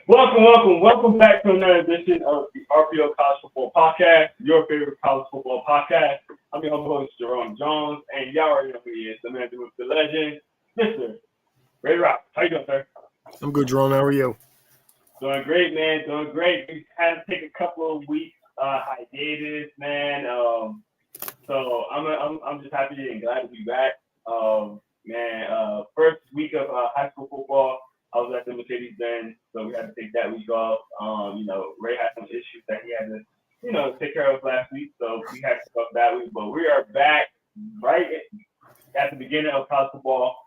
Welcome back to another edition of the RPO College Football Podcast, your favorite college football podcast. I'm your host, Jerome Jones, and y'all already know who he is, the man with the legend, Mr. Ray Rock. How you doing, sir? I'm good, Jerome. How are you? Doing great, man. Doing great. We had to take a couple of weeks hiatus, man. So I'm just happy and glad to be back. First week of high school football, I was at the Mercedes-Benz, so we had to take that week off. Ray had some issues that he had to, take care of last week, so we had to start that week. But we are back right at the beginning of college football.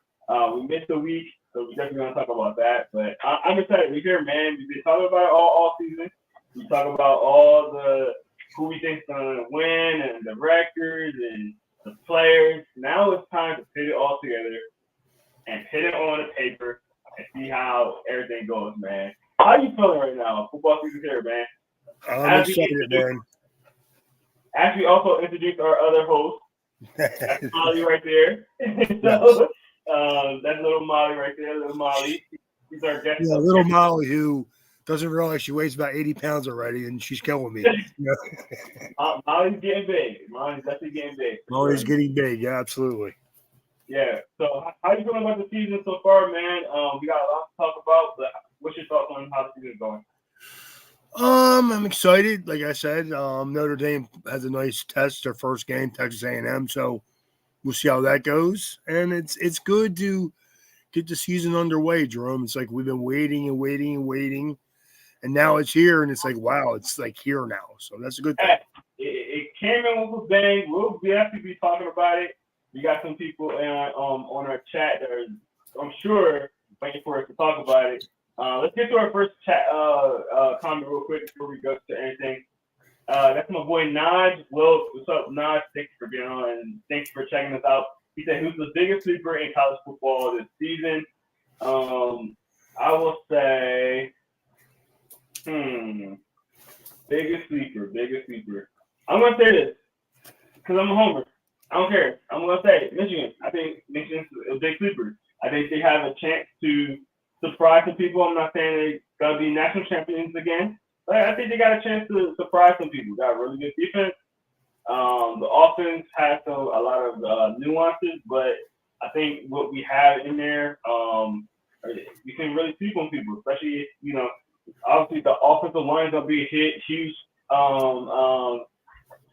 We missed a week, so we're definitely going to talk about that. But I'm excited. We're here, man. We've been talking about it all season. We talk about all the who we think's going to win and the records and the players. Now it's time to put it all together and put it on the paper and see how everything goes, man. How you feeling right now? Football season here, man. I'm excited, man. As we also introduce our other host, that's Molly right there. That's little Molly right there, little Molly. He's our guest. Yeah, little Molly who doesn't realize she weighs about 80 pounds already, and she's killing me. Molly's getting big. Molly's definitely getting big. Molly's getting big, yeah, absolutely. Yeah. So how you feeling about the season so far, man? We got a lot to talk about, but what's your thoughts on how the season is going? I'm excited. Like I said, Notre Dame has a nice test, their first game, Texas A&M. So we'll see how that goes. And it's good to get the season underway, Jerome. It's like we've been waiting, and now it's here, and it's like, wow, it's like here now. So that's a good thing. It came in with a bang. We'll definitely be talking about it. We got some people on our chat that are, I'm sure, waiting for us to talk about it. Let's get to our first chat comment real quick before we go to anything. That's my boy Naj. Well, what's up, Naj? Thanks for being on and thanks for checking us out. He said, who's the biggest sleeper in college football this season? I will say, biggest sleeper. I'm going to say this because I'm a homer. I don't care. I'm going to say Michigan. I think Michigan's a big sleeper. I think they have a chance to surprise some people. I'm not saying they're going to be national champions again, but I think they got a chance to surprise some people. Got a really good defense. The offense has a lot of nuances, but I think what we have in there, we can really sleep on people, especially, obviously the offensive line is going to be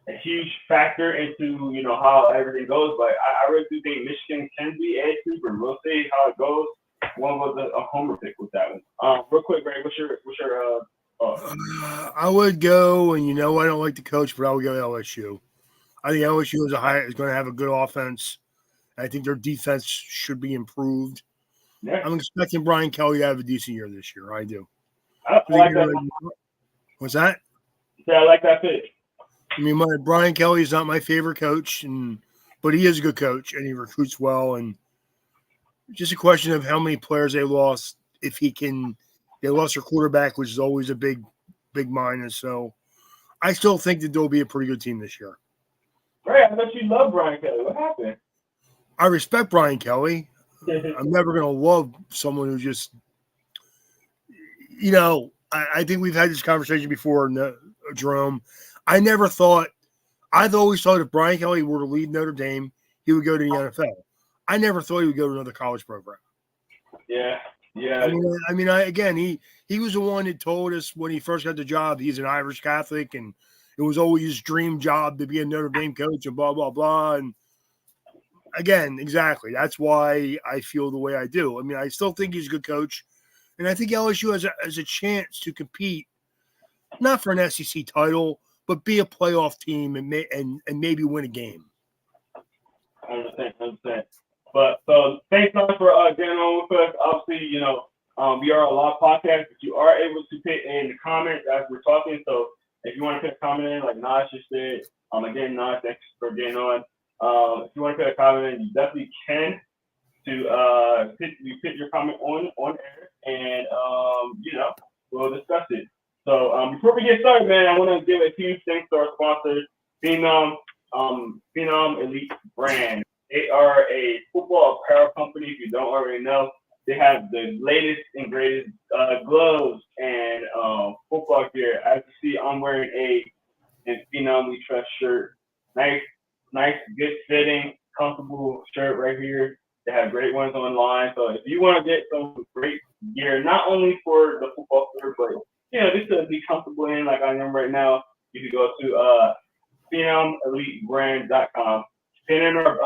a huge factor into, how everything goes. But I really do think Michigan can be a sleeper. We'll see how it goes. One was a homer pick with that one. Real quick, Ray, what's your I would go, and I don't like the coach, but I would go LSU. I think LSU is going to have a good offense. I think their defense should be improved. Yeah. I'm expecting Brian Kelly to have a decent year this year. I do. I like that. What's that? Yeah, I like that pick. I mean, Brian Kelly is not my favorite coach, but he is a good coach, and he recruits well. And just a question of how many players they lost. They lost their quarterback, which is always a big minus. So I still think that they'll be a pretty good team this year. Right, I thought you loved Brian Kelly. What happened? I respect Brian Kelly. I'm never going to love someone who just, I think we've had this conversation before, Jerome. I've always thought if Brian Kelly were to leave Notre Dame, he would go to the NFL. I never thought he would go to another college program. Yeah. He was the one that told us when he first got the job, he's an Irish Catholic, and it was always his dream job to be a Notre Dame coach and blah, blah, blah. And again, exactly. That's why I feel the way I do. I mean, I still think he's a good coach. And I think LSU has a chance to compete, not for an SEC title, but be a playoff team and maybe win a game. I understand. But so thanks a lot for getting on with us. Obviously, we are a live podcast, but you are able to put in the comments as we're talking. So if you want to put a comment in, like Naj just did, again, Naj, thanks for getting on. If you want to put a comment in, you definitely can. Put your comment on air, and we'll discuss it. So before we get started, man, I want to give a huge thanks to our sponsor, Phenom Elite Brand. They are a football apparel company. If you don't already know, they have the latest and greatest gloves and football gear. As you see, I'm wearing a Phenom We Trust shirt. Nice, nice, good fitting, comfortable shirt right here. They have great ones online. So if you want to get some great gear, not only for the football field, but just to be comfortable in, like I am right now, you can go to phenomelitebrand.com. Put in our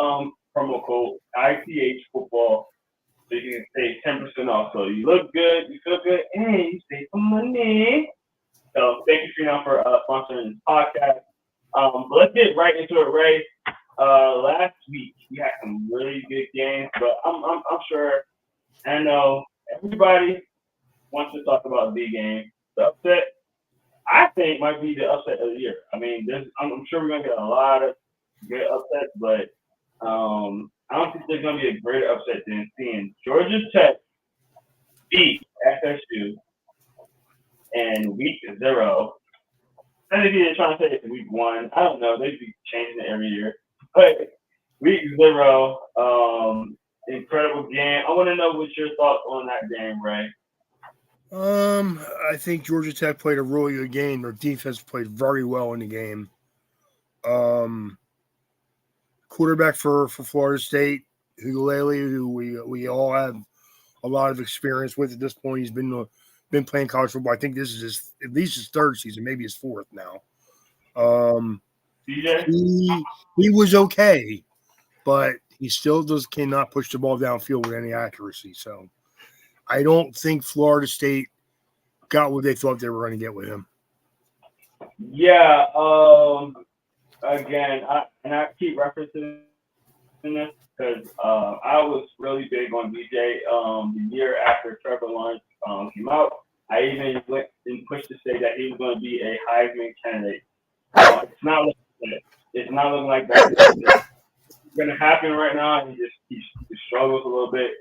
promo code ITH football so you can save 10% off. So you look good, you feel good, and you save some money. So thank you, Phenom, for sponsoring this podcast. But let's get right into it, Ray. Last week we had some really good games, but I'm sure I know everybody wants to talk about the game. The upset, I think, might be the upset of the year. I mean, I'm sure we're gonna get a lot of good upsets, but I don't think there's gonna be a greater upset than seeing Georgia Tech beat FSU in week 0. I think they're trying to say it's week 1. I don't know. They be changing it every year. But week 0, incredible game. I want to know what's your thoughts on that game, Ray. I think Georgia Tech played a really good game. Their defense played very well in the game. Quarterback for Florida State, Ukulele, who we all have a lot of experience with at this point. He's been playing college football. I think this is at least his 3rd season, maybe his 4th now. He was okay, but he still cannot push the ball downfield with any accuracy. So I don't think Florida State got what they thought they were going to get with him. Yeah. Again, I keep referencing this because I was really big on DJ the year after Trevor Lawrence came out. I even went and pushed to say that he was going to be a Heisman candidate. It's not looking like that. It's going to happen right now, and he struggles a little bit.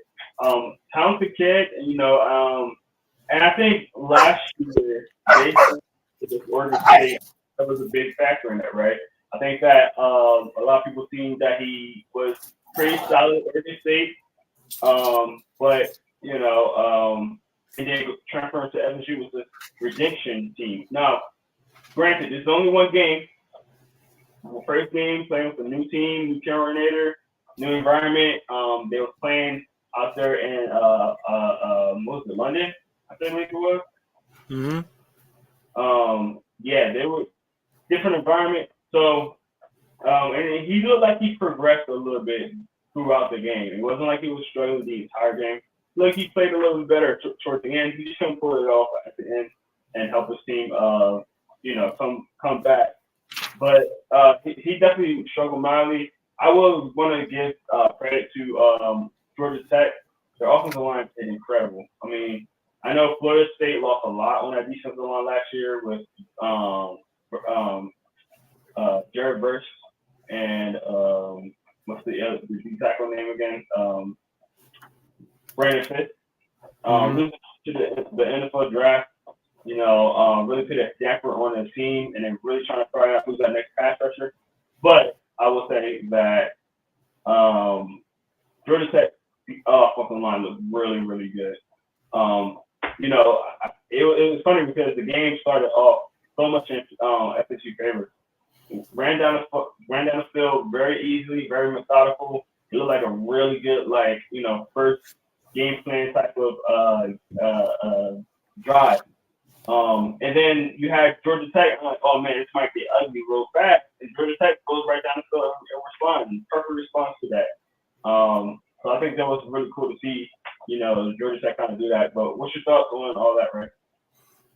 Talented kid, and I think last year they with Oregon State, that was a big factor in that, right? I think that a lot of people seen that he was pretty solid at Oregon State, but and then transferring to FSU was a redemption team. Now, granted, it's only one game. The first game, playing with a new team, new coordinator, new environment. They were playing out there in what was it, London? I think it was. Mm-hmm. Yeah, they were different environment. So, and he looked like he progressed a little bit throughout the game. It wasn't like he was struggling the entire game. Look, he played a little bit better towards the end. He just couldn't pull it off at the end and help his team, come back. But he definitely struggled mildly. I will want to give credit to Georgia Tech. Their offensive line is incredible. I mean, I know Florida State lost a lot on that defensive line last year with Jared Verse and what's the tackle name again? Brandon Fitz. This to the NFL draft, really put a damper on the team and then really trying to figure out who's that next pass rusher. But I will say that Georgia Tech offensive line looked really, really good. It was funny because the game started off so much in FSU favor. Ran down the field very easily, very methodical. It looked like a really good, first game plan type of drive. And then you had Georgia Tech. I'm like, oh man, this might be ugly real fast. And Georgia Tech goes right down the field and responds. Perfect response to that. So I think that was really cool to see, Georgia Tech kind of do that. But what's your thoughts on all that, Ray?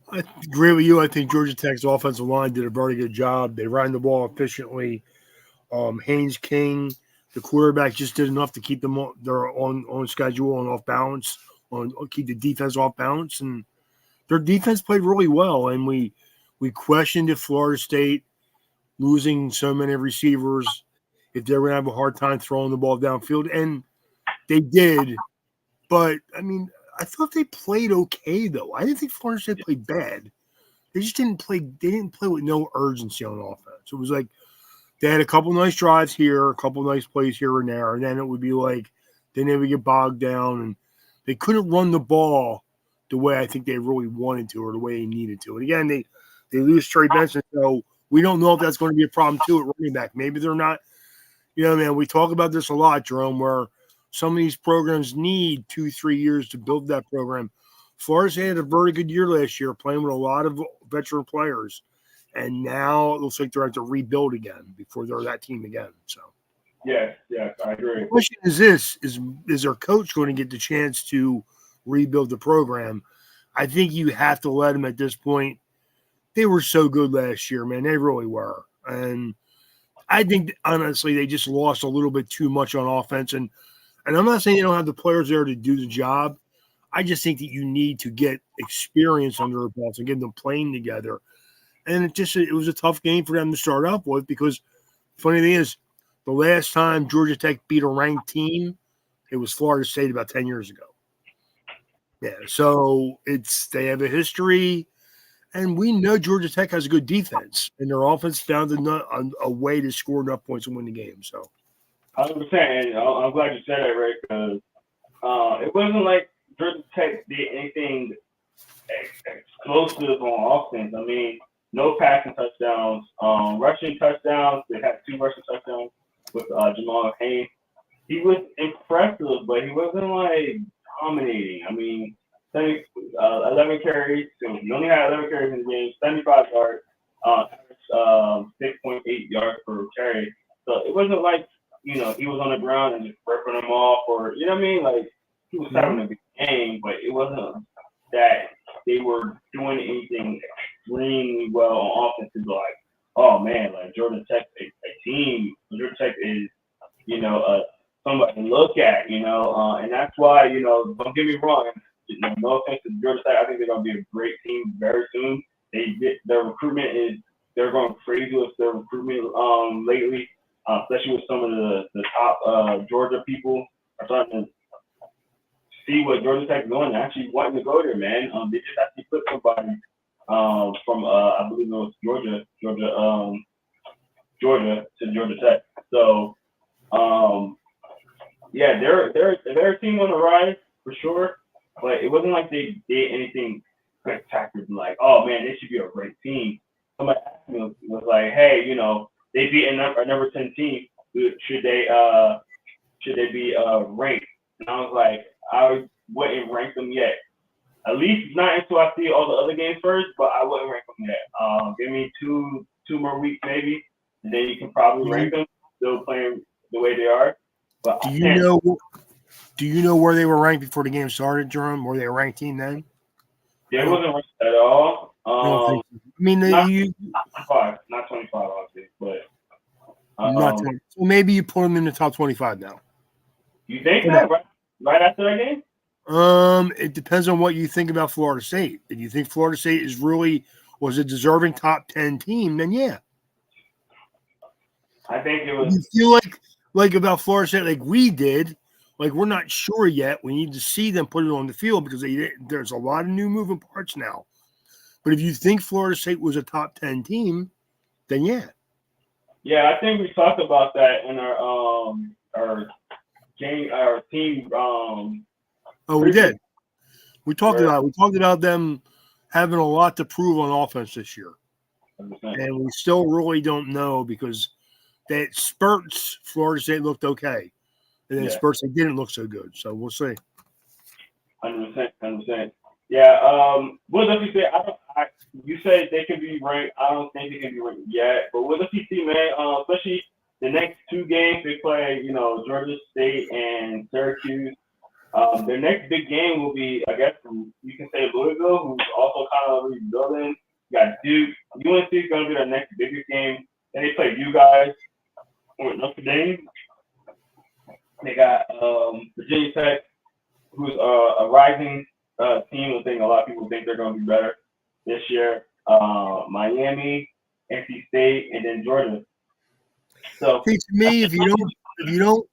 I agree with you. I think Georgia Tech's offensive line did a very good job. They ran the ball efficiently. Haynes King, the quarterback, just did enough to keep them on schedule and off balance, keep the defense off balance. And their defense played really well. And we questioned if Florida State, losing so many receivers, if they were going to have a hard time throwing the ball downfield. And they did. But, I mean, I thought they played okay, though. I didn't think Florida State played bad. They just didn't play. They didn't play with no urgency on offense. It was like they had a couple nice drives here, a couple nice plays here and there, and then it would be like then they would get bogged down, and they couldn't run the ball the way I think they really wanted to or the way they needed to. And again, they lose Trey Benson, so we don't know if that's going to be a problem too at running back. Maybe they're not. Man, we talk about this a lot, Jerome, where some of these programs need 2-3 years to build that program. Florida State had a very good year last year, playing with a lot of veteran players, and now it looks like they're going to have to rebuild again before they're that team again. So, yes, I agree. the question is this: is their coach going to get the chance to rebuild the program? I think you have to let them at this point. They were so good last year, man. They really were, and I think honestly they just lost a little bit too much on offense, and I'm not saying they don't have the players there to do the job. I just think that you need to get experience under their belts and get them playing together. And it was a tough game for them to start up with because funny thing is, the last time Georgia Tech beat a ranked team, it was Florida State about 10 years ago. Yeah, so they have a history. And we know Georgia Tech has a good defense, and their offense found a way to score enough points and win the game. So, 100%. And I'm glad you said that, right? Because it wasn't like Georgia Tech did anything explosive on offense. I mean, no passing touchdowns, rushing touchdowns. They had 2 rushing touchdowns with Jamal Haynes. He was impressive, but he wasn't like dominating. I mean, 11 carries. So he only had 11 carries in the game, 75 yards, average 6.8 yards per carry. So it wasn't like, he was on the ground and just ripping them off or, you know what I mean? Like, he was having a good game, but it wasn't that they were doing anything extremely well on offense to be like, oh, man, like Georgia Tech, a team. Georgia Tech is, somebody to look at, and that's why, don't get me wrong. No offense to Georgia Tech, I think they're going to be a great team very soon. Their recruitment they're going crazy with their recruitment lately, especially with some of the top Georgia people are starting to see what Georgia Tech is doing and actually wanting to go there, man. They just actually put somebody from I believe it was Georgia to Georgia Tech. So yeah, they're a team on the rise for sure. But it wasn't like they did anything spectacular. Like, oh man, they should be a great team. Somebody asked me was like, hey, they beat a number 10 team. Should they be ranked? And I was like, I wouldn't rank them yet. At least not until I see all the other games first. But I wouldn't rank them yet. Give me two more weeks maybe, and then you can probably rank them. Still playing the way they are. But do you know where they were ranked before the game started, Jerome? Were they a ranked team then? They wasn't ranked at all. I mean, not 25, obviously, but not 20. So maybe you put them in the top 25 now. You think that right after that game? It depends on what you think about Florida State. If you think Florida State was a deserving top 10 team, then yeah. I think it was. You feel like about Florida State, like we did. Like, we're not sure yet. We need to see them put it on the field because there's a lot of new moving parts now. But if you think Florida State was a top 10 team, then yeah. Yeah, I think we talked about that in our team. We did. We talked about them having a lot to prove on offense this year. 100%. And we still really don't know because that spurts, Florida State looked okay. And then spurts, they didn't look so good. So we'll see. 100%. Yeah. What does he say? You said they can be ranked. I don't think they can be ranked yet. But what does he see, man? Especially the next 2 games they play. Georgia State and Syracuse. Their next big game will be, I guess, you can say Louisville, who's also kind of rebuilding. You got Duke. UNC is going to be their next biggest game. Then they play you guys with Notre Dame. They got Virginia Tech, who's a rising team. I think a lot of people think they're going to be better this year. Miami, NC State, and then Georgia. So, to me, if you don't,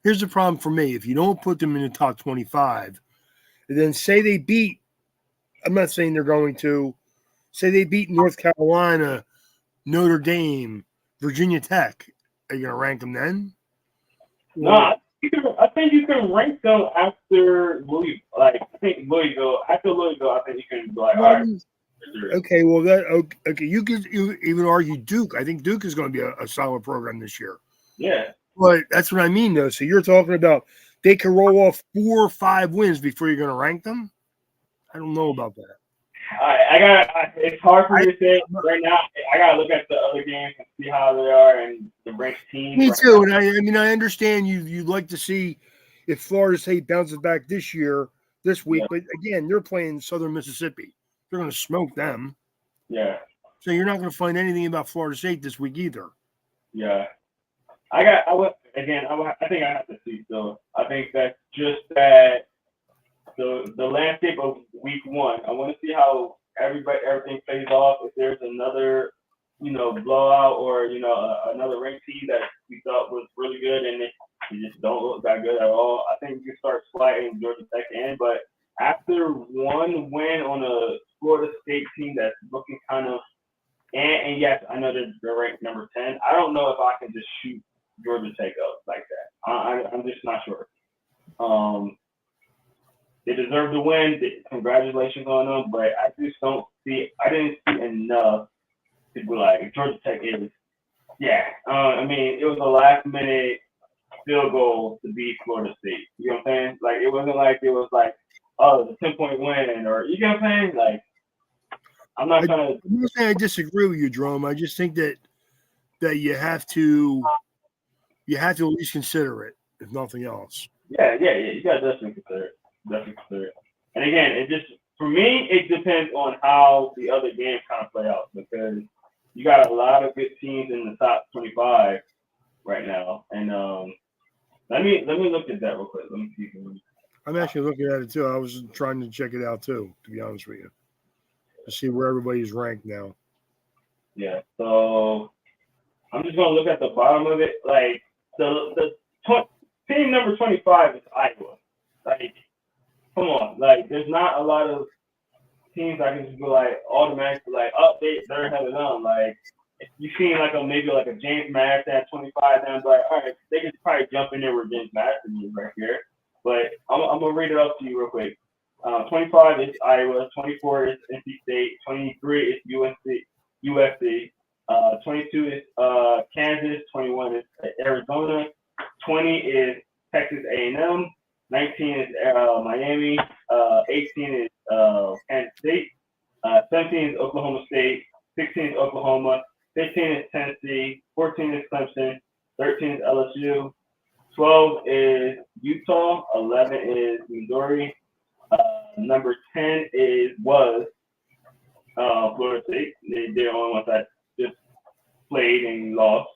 here's the problem for me. If you don't put them in the top 25, and then say they beat, I'm not saying they're going to, say they beat North Carolina, Notre Dame, Virginia Tech, are you going to rank them then? No, I think you can rank them after Louisville. Like I think Louisville, after Louisville, I think you can be like, all Well, right, okay, well that okay. You could even argue Duke. I think Duke is going to be a solid program this year. yeah. But that's what I mean, though. So you're talking about they can roll off 4 or 5 wins before you're going to rank them. I don't know about that. It's hard for me to say right now. I gotta look at the other games and see how they are and the ranked teams. Me right too. now. And I mean, I understand you'd like to see if Florida State bounces back this week. Yeah, But again, they're playing Southern Mississippi. They're going to smoke them. yeah, So you're not going to find anything about Florida State this week either. yeah. I think I have to see still. I think that's just that the landscape of week one. I want to see how everything plays off. If there's another, blowout or another ranked team that we thought was really good and they just don't look that good at all. I think you can start sliding Georgia Tech in, but after one win on a Florida State team that's looking kind of and yes, I know they're ranked number 10. I don't know if I can just shoot Georgia Tech up like that. I'm just not sure. They deserve to win. Congratulations on them, but I just don't see. I didn't see enough to be like Georgia Tech is. Yeah, I mean it was a last minute field goal to beat Florida State. You know what I'm saying? Like it wasn't like it was like oh the 10-point win or you know what I'm saying? Like I'm not trying to. I'm not saying I disagree with you, Jerome. I just think that you have to at least consider it, if nothing else. Yeah. You gotta definitely consider it. And again, it just for me, it depends on how the other games kind of play out because you got a lot of good teams in the top 25 right now. And let me look at that real quick. Let me see. I'm actually looking at it too. I was trying to check it out too, to be honest with you, to see where everybody's ranked now. Yeah. So I'm just gonna look at the bottom of it. Like the team number 25 is Iowa. Like come on, like there's not a lot of teams I can just go like automatically like, oh, they're ahead of them. Like you seen like maybe like a James Madison at 25, and I'm like, all right, they can probably jump in there where James Madison is right here. But I'm gonna read it up to you real quick. 25 is Iowa, 24 is NC State, 23 is USC, 22 is Kansas, 21 is Arizona, 20 is Texas A&M. 19 is Miami, 18 is Kansas State, 17 is Oklahoma State, 16 is Oklahoma, 15 is Tennessee, 14 is Clemson, 13 is LSU, 12 is Utah, 11 is Missouri, number 10 was Florida State. They're the only ones that just played and lost.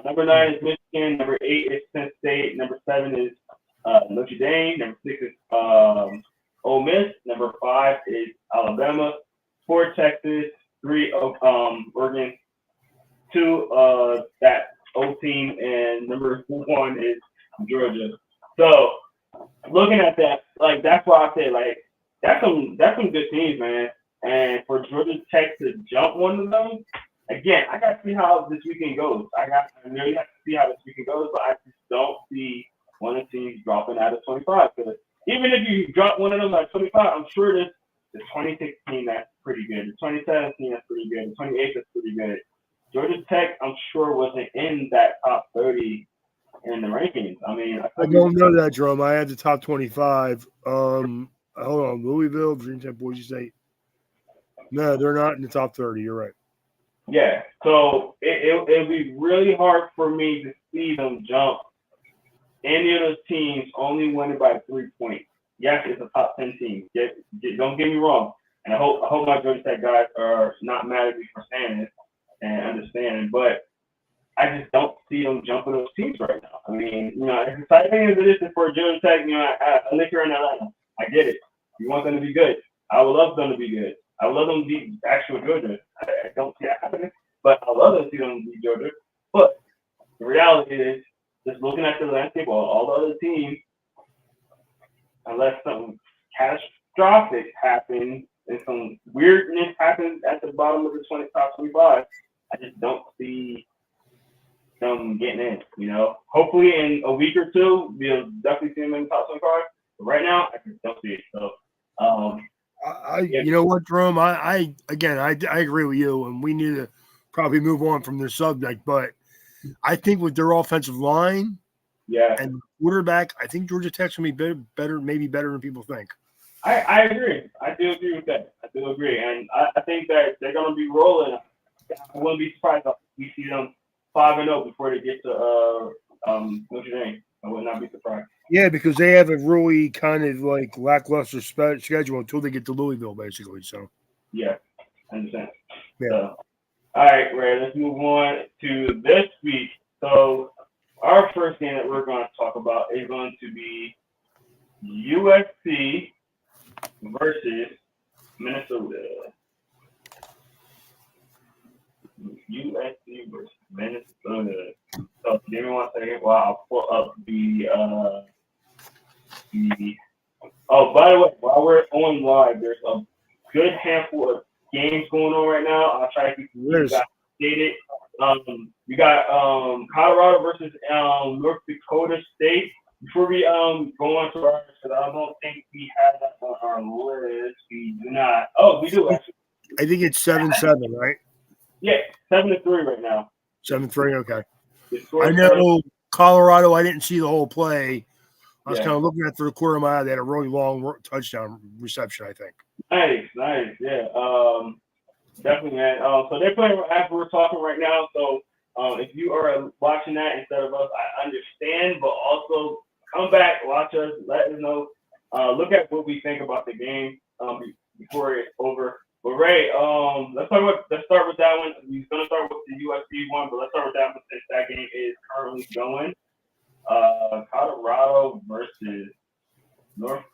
Number 9 is Michigan, number 8 is Penn State, number 7 is Notre Dame, number 6 is Ole Miss, number 5 is Alabama, 4 Texas, 3 Oregon, 2 that old team, and number 1 is Georgia. So looking at that, like that's why I say like that's some good teams, man. And for Georgia Tech to jump one of them, again, I got to see how this weekend goes. I really have to see how this weekend goes, but I just don't see one of the teams dropping out of 25. Because even if you drop one of them at 25, I'm sure the 2016 that's pretty good. The 2017 that's pretty good. The 28 that's pretty good. Georgia Tech, I'm sure wasn't in that top 30 in the rankings. I mean, I don't know that, Jerome. I had the top 25. Hold on, Louisville, Virginia Tech, Boise State. No, they're not in the top 30. You're right. Yeah, so it'll be really hard for me to see them jump any of those teams only winning by 3 points. Yes, it's a top 10 team. Don't get me wrong. And I hope my Georgia Tech guys are not mad at me for saying this and understanding, but I just don't see them jumping those teams right now. I mean, as exciting as it is for Georgia Tech, I live here in Atlanta. I get it. You want them to be good. I would love them to be good. I would love them to be actual Georgia. I don't see that happening, but I would love to see them be Georgia. But the reality is, just looking at the landscape of all the other teams, unless something catastrophic happens and some weirdness happens at the bottom of the top 25, I just don't see them getting in. Hopefully in a week or two, we'll definitely see them in the top 25. But right now, I just don't see it. So, yeah. You know what, Jerome? I agree with you, and we need to probably move on from this subject. But I think with their offensive line, and quarterback, I think Georgia Tech's gonna be better, maybe better than people think. I agree. I do agree with that. I do agree, and I think that they're gonna be rolling. I wouldn't be surprised if we see them 5-0 before they get to Notre Dame. I would not be surprised. Yeah, because they have a really kind of like lackluster schedule until they get to Louisville, basically. So. Yeah, I understand. Yeah. So, all right, Ray. Let's move on to this week. So, our first game that we're going to talk about is going to be USC versus Minnesota. USC versus Minnesota. So give me 1 second while I pull up the oh, by the way, while we're on live, there's a good handful of games going on right now. I'll try to keep you guys updated. We got Colorado versus North Dakota State. Before we go on to our, because I don't think we have that on our list. We do not. Oh, we do actually. I think it's 7-7, right? Yeah, 7-3 right now. 7-3, okay. I know Colorado. I didn't see the whole play. I was kind of looking at through the corner of my eye. They had a really long touchdown reception, I think. Nice, yeah. Definitely, man. So they're playing as we're talking right now. So if you are watching that instead of us, I understand, but also come back, watch us, let us know. Look at what we think about the game before it's over. But Ray, let's start with that one. We're gonna start with the USC one, but let's start with that one since that game is currently going. Colorado versus North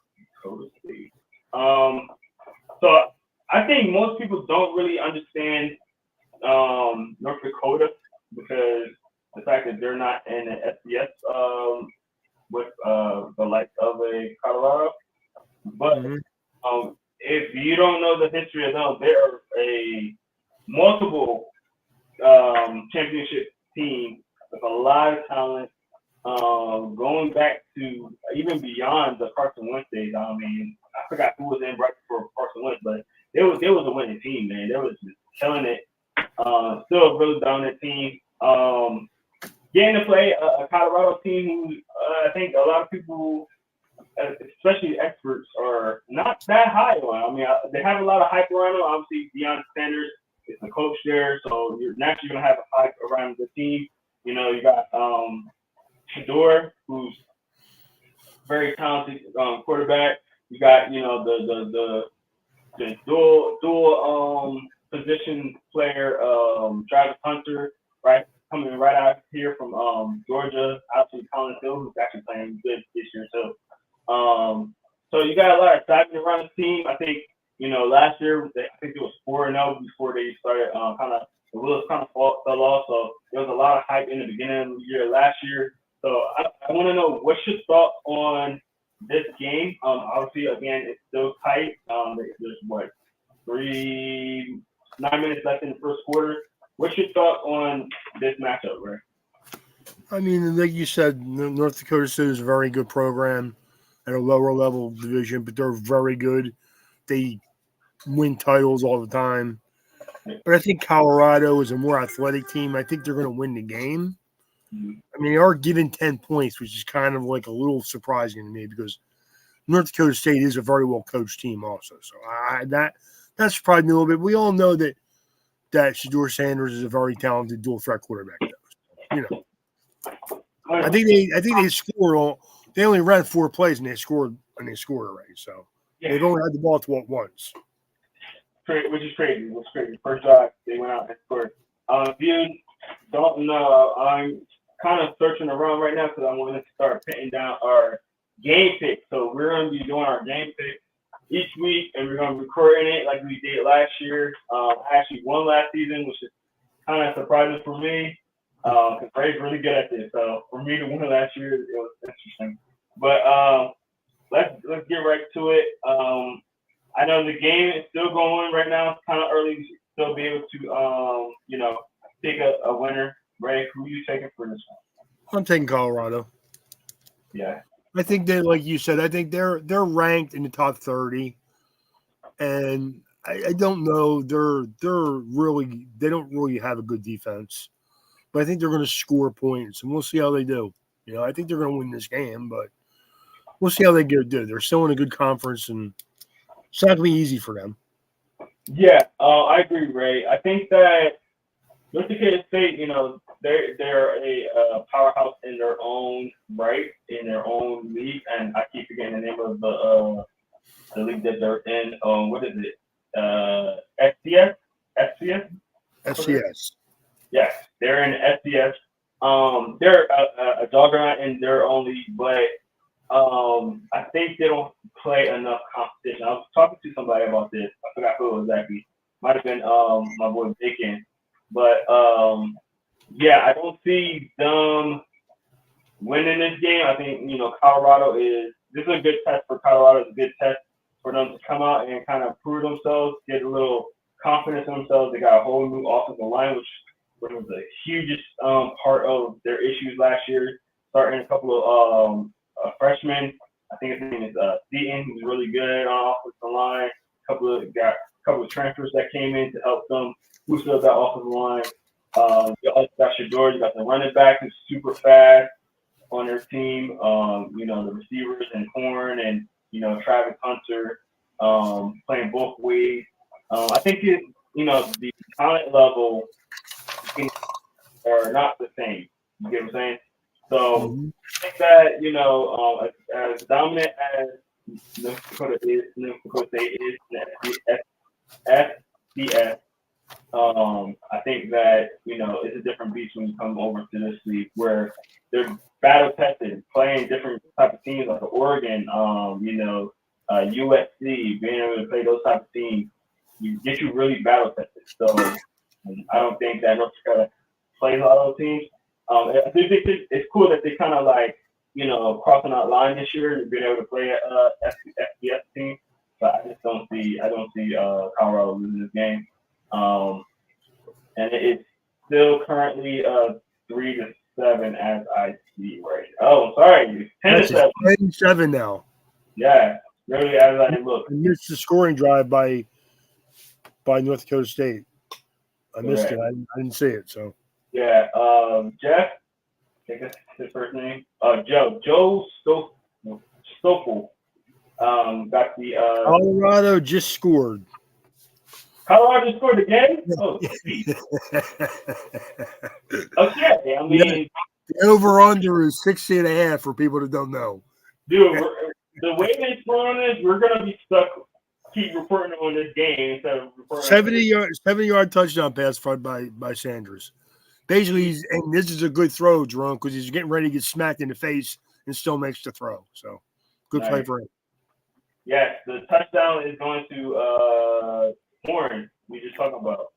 Dakota State. So I think most people don't really understand North Dakota because the fact that they're not in an FBS with the likes of a Colorado. But if you don't know the history of them, they're a multiple championship team with a lot of talent. Going back to even beyond the Carson Wentz days. I mean, I forgot who was in right before Carson Wentz, but they was a winning team, man. They was just killing it. Still a really dominant team. Getting to play a Colorado team who I think a lot of people, especially experts, are not that high on. I mean, they have a lot of hype around them. Obviously, Deion Sanders is the coach there, so you're naturally going to have a hype around the team. You know, you got Shedeur, who's very talented quarterback. You got, the dual position player, Travis Hunter, right, coming right out here from Georgia. Obviously, Colin Hill, who's actually playing good this year too. So you got a lot of excitement around the team. I think, last year, I think it was 4-0 before they started the wheels kind of fell off. So there was a lot of hype in the beginning of the year last year. So I want to know what's your thoughts on this game. Obviously, again, it's still tight. There's 9 minutes left in the first quarter. What's your thoughts on this matchup, Ray? I mean, like you said, North Dakota State is a very good program at a lower level division, but they're very good. They win titles all the time. But I think Colorado is a more athletic team. I think they're going to win the game. I mean, they are given 10 points, which is kind of like a little surprising to me because North Dakota State is a very well-coached team also. So that surprised me a little bit. We all know that Shedeur Sanders is a very talented dual-threat quarterback. I think they scored. They only ran 4 plays and they scored already. So they've only had the ball once. Which is crazy. It was crazy. First drive, they went out and scored. If you don't know, I'm kind of searching around right now because I want to start putting down our game picks. So we're going to be doing our game picks each week, and we're going to be recording it like we did last year. I actually won last season, which is kind of surprising for me because Ray's really good at this. So for me to win last year, it was interesting. But let's get right to it. I know the game is still going right now. It's kind of early to still be able to, pick a winner. Ray, who are you taking for this one? I'm taking Colorado. Yeah. I think they, like you said, I think they're ranked in the top 30, and I don't know. They don't really have a good defense, but I think they're going to score points, and we'll see how they do. I think they're going to win this game, but we'll see how they do. They're still in a good conference, and it's not going to be easy for them. Yeah, I agree, Ray. I think that North Dakota State, they're a powerhouse in their own right, in their own league, and I keep forgetting the name of the league that they're in. What is it? FCS? FCS? FCS. Yes, they're in FCS. They're a juggernaut in their own league, but I think they don't play enough competition. I was talking to somebody about this. I forgot who it was exactly. Might have been my boy Bacon. But yeah, I don't see them winning this game. I think Colorado this is a good test for Colorado. It's a good test for them to come out and kind of prove themselves, get a little confidence in themselves. They got a whole new offensive line, which was the hugest part of their issues last year. Starting a couple of freshmen. I think his name is Seaton, who's really good on offensive line. Got a couple of transfers that came in to help them boost up that offensive line. You also got Shador, you got the running back who's super fast on their team. The receivers and Horn and Travis Hunter playing both ways. I think the talent level are not the same. You get what I'm saying? So I think that as dominant as North Dakota State is in the FCS, I think that it's a different beast when you come over to this league where they're battle tested, playing different type of teams like Oregon, USC, being able to play those type of teams, get you really battle tested. So I don't think that North Dakota plays a lot of those teams. I think it's cool that they kind of crossing that line this year and being able to play a FCS team. But I just don't see Colorado losing this game. And it's still currently 3-7 as I see right now. Oh, sorry, 10-7. 10-7 now. Yeah, really as I look. I missed the scoring drive by North Dakota State. I missed it. I didn't see it. So yeah, Jeff. I think that's his first name. Joe Stoffel. Got the Colorado just scored. Colorado just scored again? Oh, geez. Okay, I mean, the over/under is 60.5 for people that don't know. Dude, the way they score on this, we're gonna be stuck. Keep reporting on this game instead of reporting. 70-yard touchdown pass by Sanders. Basically, and this is a good throw, Jerome, because he's getting ready to get smacked in the face and still makes the throw. So, good play for him. Yes, the touchdown is going to Horn. We just talking about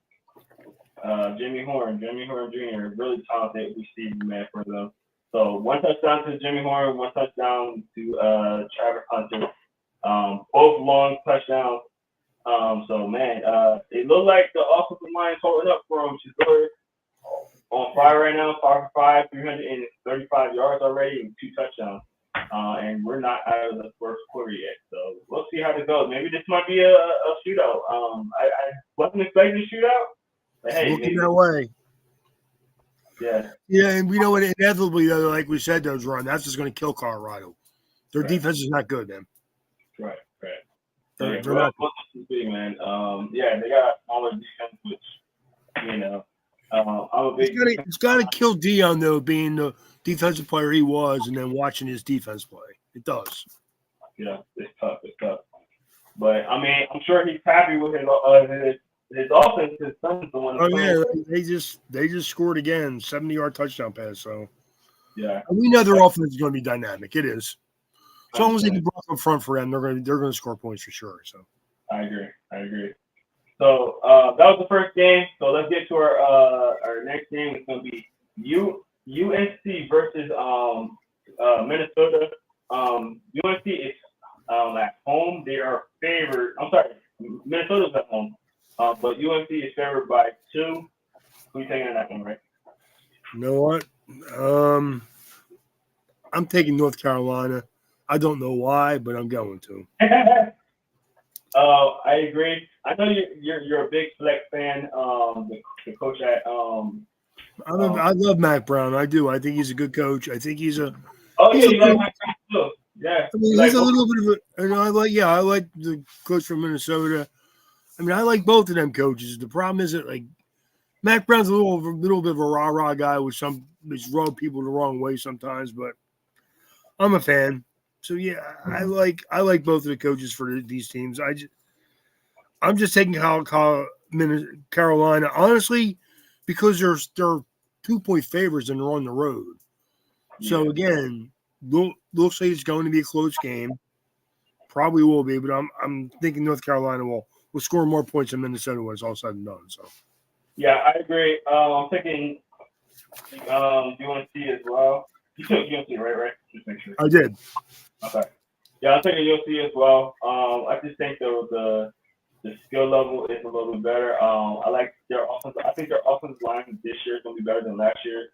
Jimmy Horn Jr. Really talented receiver, man, for them. So one touchdown to Jimmy Horn, one touchdown to Travis Hunter. Both long touchdowns. So man, it looked like the offensive line is holding up for him. She's on fire right now, 5 for 5, 335 yards already, and 2 touchdowns. And we're not out of the first quarter yet, so we'll see how it goes. Maybe this might be a shootout. I wasn't expecting a shootout, but hey, looking that way. Yeah. Yeah, and we know what inevitably, though, like we said, those run. That's just going to kill Colorado. Their defense is not good, man. Right. So, they're not big, man. Yeah, they got a smaller defense, which I'm a big. It's got to kill Dion, though, being the defensive player he was, and then watching his defense play. It does. Yeah, it's tough. But I mean, I'm sure he's happy with his offense. His son's the one. Oh yeah, they just scored again, 70-yard touchdown pass. So yeah, and we know their offense is going to be dynamic. It is. As long as they can block up front for them, they're going to score points for sure. So I agree. So that was the first game. So let's get to our next game. It's going to be UNC versus Minnesota. UNC is at home. They are favored. I'm sorry, Minnesota's at home. But UNC is favored by 2. Who are you taking on that one, right? I'm taking North Carolina. I don't know why, but I'm going to. I agree. I know you're a big Fleck fan. The coach at I love Mac Brown. I do. I think he's a good coach. I think he's a. Oh He's yeah, a you like good, my friend too. Yeah. I mean, he's a little bit of a. And I like the coach from Minnesota. I mean, I like both of them coaches. The problem is that Mac Brown's a little bit of a rah rah guy with which rub people the wrong way sometimes. But I'm a fan. So yeah, I like both of the coaches for these teams. I'm just taking Carolina honestly because they're 2-point favorites and they're on the road. So again, looks like it's going to be a close game. Probably will be, but I'm thinking North Carolina will score more points than Minnesota when it's all said and done. So Yeah, I agree. I'm picking UNC as well. You took UNC, right? Just make sure. I did. Okay. Yeah, I'm taking UNC as well. I just think the skill level is a little bit better. I like their offense. I think their offensive line this year is going to be better than last year.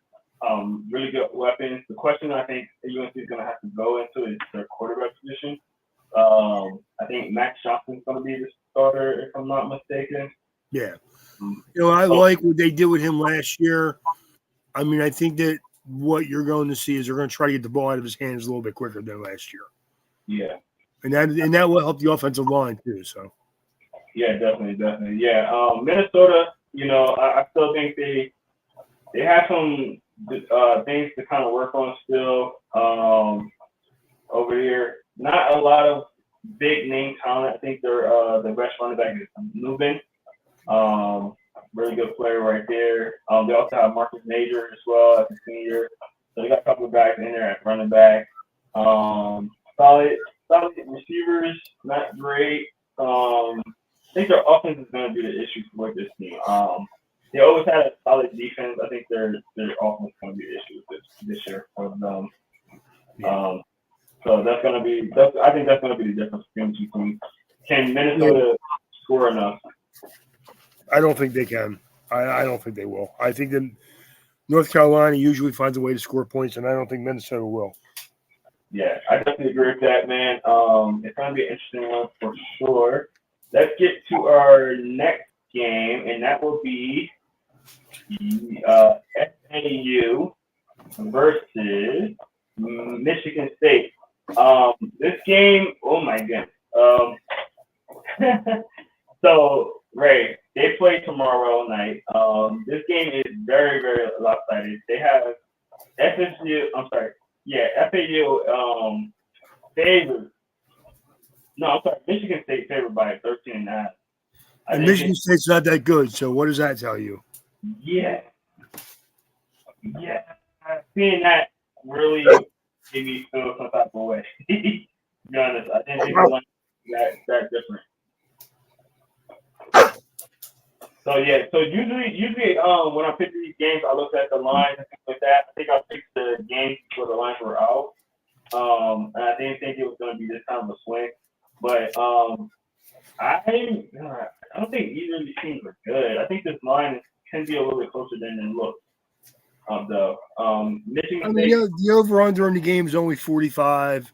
Really good weapons. The question I think UNC is going to have to go into is their quarterback position. I think Max Johnson's going to be the starter, if I'm not mistaken. Yeah. I like what they did with him last year. I mean, I think that what you're going to see is they're going to try to get the ball out of his hands a little bit quicker than last year. Yeah. And that will help the offensive line too. So. Yeah, definitely. Yeah. Minnesota, I still think they have some things to kind of work on still over here. Not a lot of big name talent. I think they're the best running back is Nubin. Really good player right there. They also have Marcus Major as well as a senior. So they got a couple of guys in there at running back. Solid receivers, not great. I think their offense is going to be the issue for this team. They always had a solid defense. I think their offense is going to be the issue this year for them. So that's going to be. I think that's going to be the difference between the two teams. Can Minnesota score enough? I don't think they can. I don't think they will. I think that North Carolina usually finds a way to score points, and I don't think Minnesota will. Yeah, I definitely agree with that, man. It's going to be an interesting one for sure. Let's get to our next game, and that will be FAU versus Michigan State. This game, oh my goodness. So, Ray, they play tomorrow night. This game is very, very lopsided. They have FAU favored. No, I'm sorry, Michigan State favored by 13.5. And Michigan State's not that good, so what does that tell you? Yeah. Seeing that really made me feel some type of way. To be honest, I didn't think it was that different. So usually when I pick these games, I look at the lines and things like that. I think I picked the games where the lines were out. And I didn't think it was going to be this kind of a swing. But I don't think either of these teams are good. I think this line can be a little bit closer than it looks. Michigan State. The over-under in the game is only 45,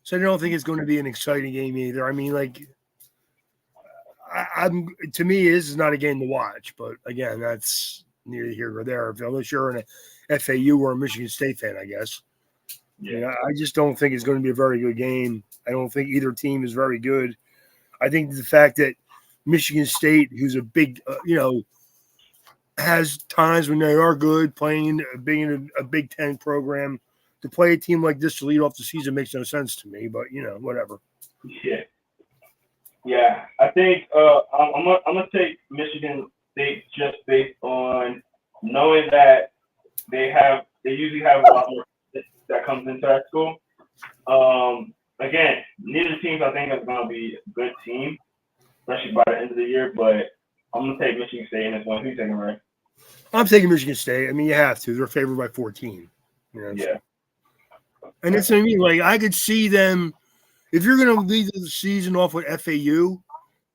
so I don't think it's going to be an exciting game either. I mean, to me, this is not a game to watch. But again, that's neither here nor there. Unless you're an FAU or a Michigan State fan, I guess. Yeah, I just don't think it's going to be a very good game. I don't think either team is very good. I think the fact that Michigan State, who's a big, has times when they are good, being in a Big Ten program, to play a team like this to lead off the season makes no sense to me. But whatever. Yeah. I think I'm gonna take Michigan State just based on knowing that they usually have a lot more that comes into that school. Again, neither teams I think is going to be a good team, especially by the end of the year. But I'm going to take Michigan State in this one. Who you taking, Ray? I'm taking Michigan State. I mean, you have to. They're favored by 14. Yeah. And that's what I mean. I could see them, if you're going to lead the season off with FAU,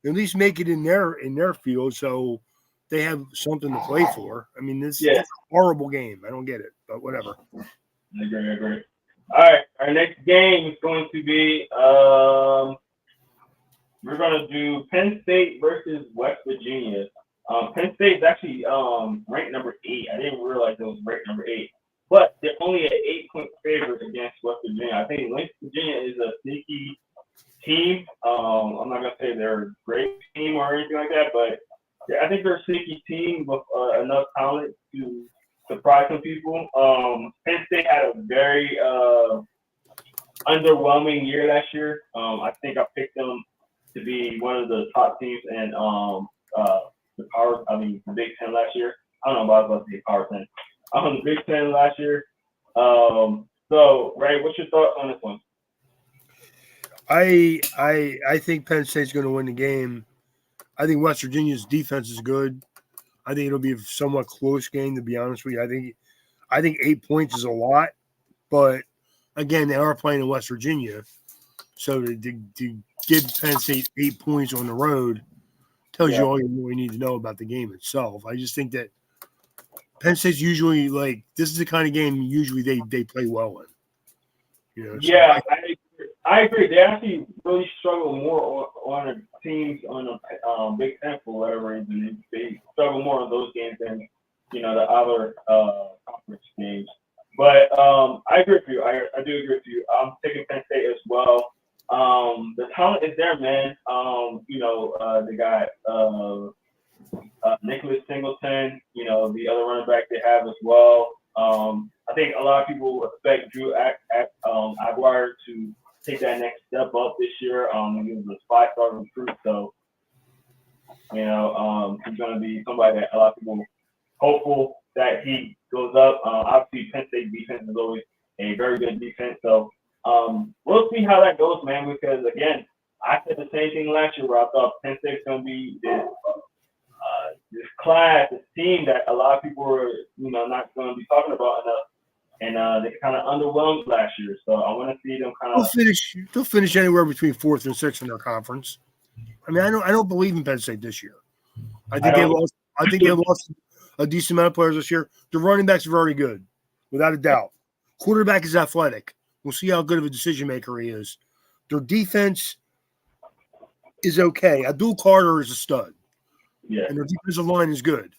at least make it in their field so they have something to play for. I mean, it's a horrible game. I don't get it, but whatever. I agree. All right, Our next game is going to be we're going to do Penn State versus West Virginia. Penn State is actually ranked number 8. I didn't realize it was ranked number 8, but they're only an 8-point favorite against West Virginia. I think West Virginia is a sneaky team. I'm not gonna say they're a great team or anything like that, but I think they're a sneaky team with enough talent to surprise some people. Penn State had a very underwhelming year last year. I think I picked them to be one of the top teams in the Big Ten last year. I don't know about I was about to say Power 10. The Big Ten last year. So, Ray, what's your thoughts on this one? I think Penn State's going to win the game. I think West Virginia's defense is good. I think it'll be a somewhat close game, to be honest with you. I think 8 points is a lot, but again, they are playing in West Virginia, so to give Penn State 8 points on the road tells you all you really need to know about the game itself. I just think that Penn State's usually this is the kind of game usually they play well in. So I agree. They actually really struggle more on teams on a Big Ten for whatever reason. They struggle more on those games than the other conference games. But I agree with you. I do agree with you. I'm taking Penn State as well. The talent is there, man. They got Nicholas Singleton. The other running back they have as well. I think a lot of people expect Drew Aguirre to take that next step up this year. He was a 5-star recruit, so he's going to be somebody that a lot of people hopeful that he goes up. Obviously, Penn State defense is always a very good defense, so we'll see how that goes, man. Because again, I said the same thing last year where I thought Penn State's going to be this class, this team that a lot of people were not going to be talking about enough. And they kind of underwhelmed last year, so I want to see them kind of. They'll finish anywhere between 4th and 6th in their conference. I mean, I don't believe in Penn State this year. I think they lost a decent amount of players this year. The running backs are very good, without a doubt. Quarterback is athletic. We'll see how good of a decision maker he is. Their defense is okay. Abdul Carter is a stud, and their defensive line is good.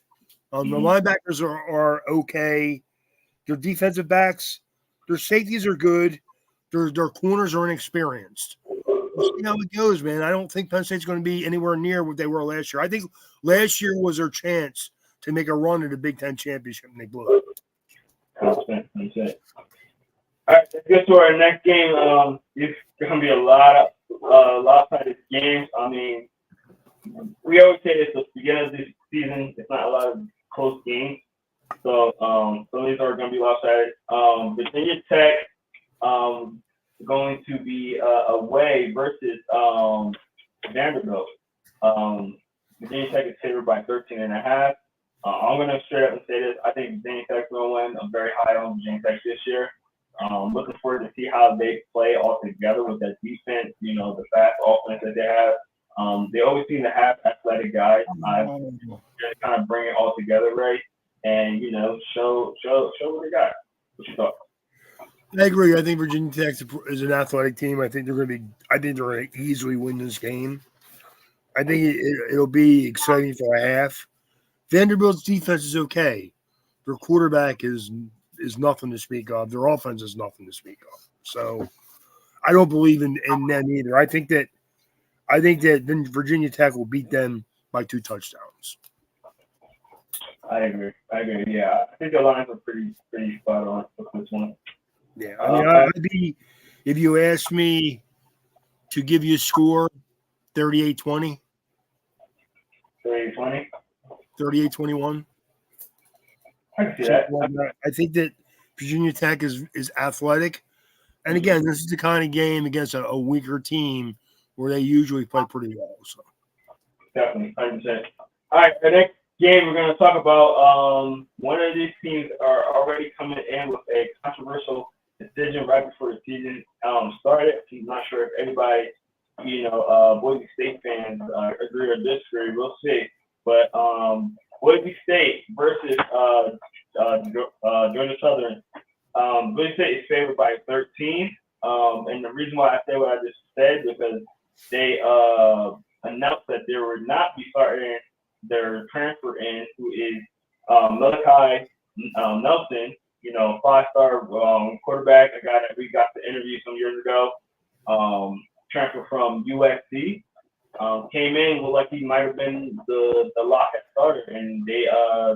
The linebackers are okay. Their defensive backs, their safeties are good. Their corners are inexperienced. We'll see how it goes, man. I don't think Penn State's going to be anywhere near what they were last year. I think last year was their chance to make a run at the Big Ten championship, and they blew it. All right, let's get to our next game. It's going to be a lot of lopsided games. I mean, we always say it's the beginning of the season. It's not a lot of close games. So some of these are going to be lopsided. Virginia Tech going to be away versus Vanderbilt. Virginia Tech is favored by 13.5. I'm going to straight up and say this. I think Virginia Tech's going to win. I'm very high on Virginia Tech this year. Looking forward to see how they play all together with that defense, the fast offense that they have. They always seem to have athletic guys. Just kind of bring it all together, Ray. And show what they got. What you thought? I agree. I think Virginia Tech is an athletic team. I think they're going to easily win this game. I think it'll be exciting for a half. Vanderbilt's defense is okay. Their quarterback is nothing to speak of. Their offense is nothing to speak of. So I don't believe in them either. I think that Virginia Tech will beat them by 2 touchdowns. I agree. Yeah, I think the lines are pretty spot on with this one. Yeah, I mean, if you asked me to give you a score, 38-20. 38-20. 38-21. I can see that. I think that Virginia Tech is athletic, and again, this is the kind of game against a weaker team where they usually play pretty well. So definitely, 100%. All right, the next game we're going to talk about. One of these teams are already coming in with a controversial decision right before the season started. I'm not sure if anybody, Boise State fans agree or disagree. We'll see. But Boise State versus Georgia Southern. Boise State is favored by 13. And the reason why I say what I just said because they announced that they would not be starting their transfer in, who is Malachi Nelson, 5-star quarterback, a guy that we got to interview some years ago, transfer from USC. Came in, looked like he might have been the lock at starter, and they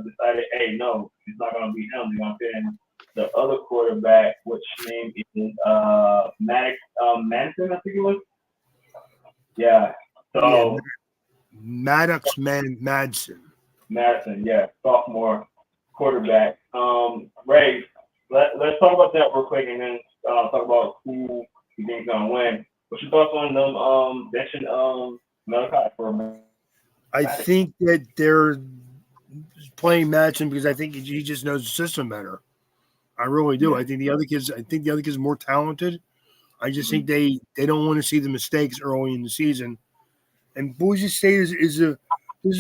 decided, hey, no, it's not going to be him. They're going to put in the other quarterback, which name is Madison, I think it was. Yeah. So Madsen. Madison, yeah, sophomore quarterback. Ray, let's talk about that real quick, and then talk about who you think is going to win. What's your thoughts on them benching Malachi for a minute? I think that they're playing Madsen because I think he just knows the system better. I really do. I think the other kids are more talented. I just think they don't want to see the mistakes early in the season. And Boise State is a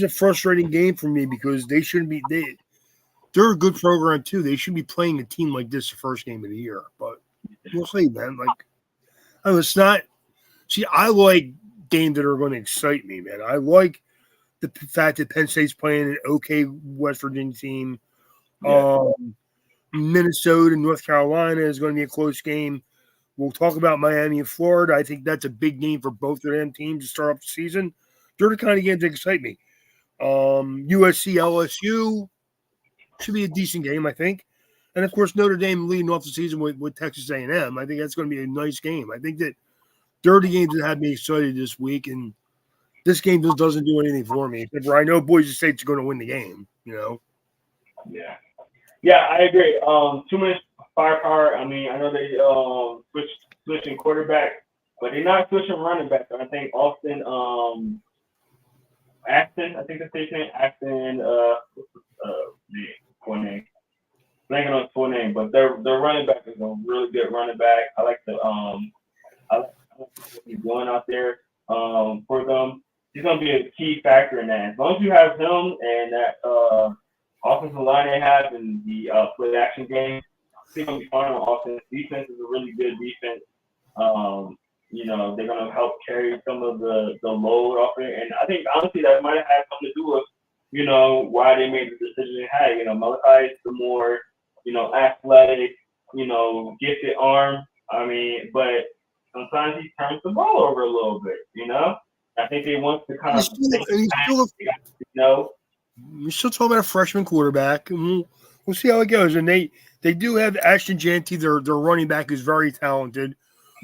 frustrating game for me because they shouldn't be they're a good program too. They should be playing a team like this the first game of the year. But we'll see, man. It's not. See, I like games that are going to excite me, man. I like the fact that Penn State's playing an okay West Virginia team. Yeah. Minnesota and North Carolina is going to be a close game. We'll talk about Miami and Florida. I think that's a big game for both of them teams to start off the season. They're the kind of games that excite me. USC, LSU should be a decent game, I think. And, of course, Notre Dame leading off the season with Texas A&M. I think that's going to be a nice game. I think that they're the games that have me excited this week, and this game just doesn't do anything for me. Except for I know Boise State's going to win the game, Yeah. Yeah, I agree. Too much firepower. I mean, I know they switching quarterback, but they're not switching running back. I think Austin, Aston, I think that's his name. Aston, what's his full name? Blanking on his full name, but their running back is a really good running back. I like what he's doing out there for them. He's gonna be a key factor in that. As long as you have him and that offensive line they have in the play action game, I think it'll be fine on offense. Defense is a really good defense. They're gonna help carry some of the load off it, and I think honestly that might have had something to do with why they made the decision they had. Malachi is the more athletic, gifted arm. I mean, but sometimes he turns the ball over a little bit. I think they want to kind of We're still talking about a freshman quarterback, and we'll see how it goes. And they do have Ashton Jeanty, their running back, who's very talented.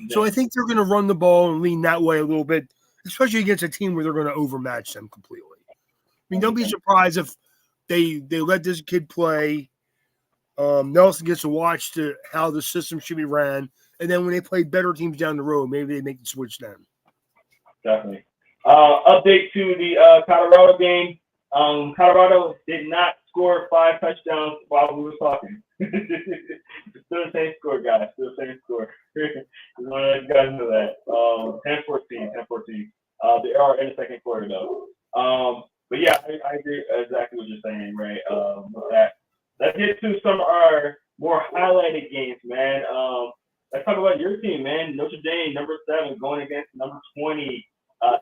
So I think they're going to run the ball and lean that way a little bit, especially against a team where they're going to overmatch them completely. I mean, don't be surprised if they let this kid play. Nelson gets to watch how the system should be ran, and then when they play better teams down the road, maybe they make the switch then. Definitely. Update to the Colorado game. Colorado did not score 5 touchdowns while we were talking. It's still the same score, guys. Still the same score. Just want to let you guys know that. 10-14. They are in the second quarter, though. But yeah, I agree exactly what you're saying, right? With that. Let's get to some of our more highlighted games, man. Let's talk about your team, man. Notre Dame, number 7, going against number 20,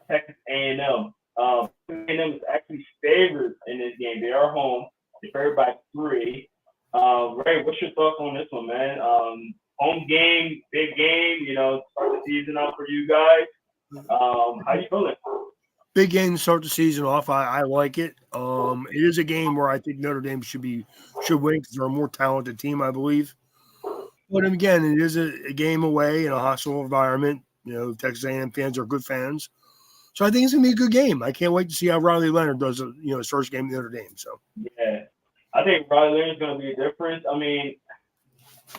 Texas A&M. A&M is actually favored in this game. They are home. They're favored by 3. Ray, what's your thoughts on this one, man? Home game, big game, start the season out for you guys. How you feeling? Big game to start the season off. I like it. It is a game where I think Notre Dame should win because they're a more talented team, I believe. But again, it is a game away in a hostile environment. Texas A&M fans are good fans. So I think it's going to be a good game. I can't wait to see how Riley Leonard does, his first game at Notre Dame. So yeah, I think Riley Leonard's going to be a difference. I mean,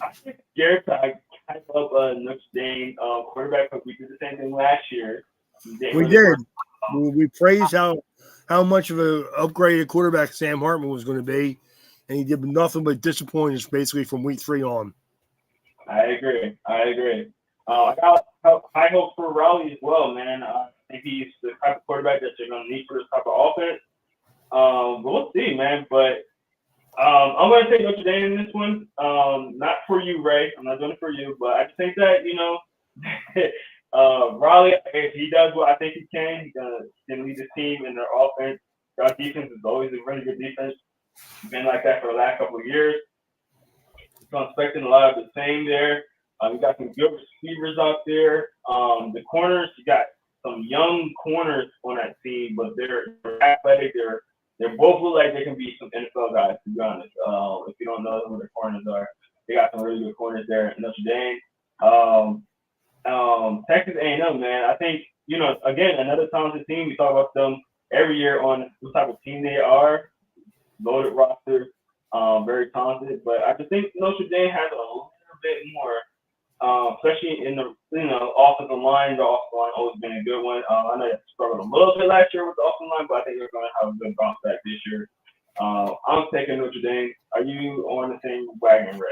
I think scared to hype up Notre Dame quarterback because we did the same thing last year. We did. We praised how much of an upgraded quarterback Sam Hartman was going to be, and he did nothing but disappoint us basically from week 3 on. I agree. I got high hopes for Riley as well, man. I think he's the type of quarterback that you're going to need for this type of offense. But we'll see, man. But I'm going to take Notre Dame in this one. Not for you, Ray. I'm not doing it for you. But I think that, Raleigh, if he does what I think he can, he's gonna lead the team in their offense. Our defense is always a really good defense. Been like that for the last couple of years. So I'm expecting a lot of the same there. You got some good receivers out there. The corners, you got some young corners on that team, but they're athletic. They both look like they can be some NFL guys, to be honest. If you don't know who the corners are, they got some really good corners there in Notre Dame. Texas A&M, man, I think, again, another talented team. We talk about them every year on what type of team they are. Loaded roster, very talented. But I just think Notre Dame has a little bit more, especially in the offensive line. The offensive line always been a good one. I know they struggled a little bit last year with the offensive line, but I think they're going to have a good bounce back this year. I'm taking Notre Dame. Are you on the same wagon, Ray?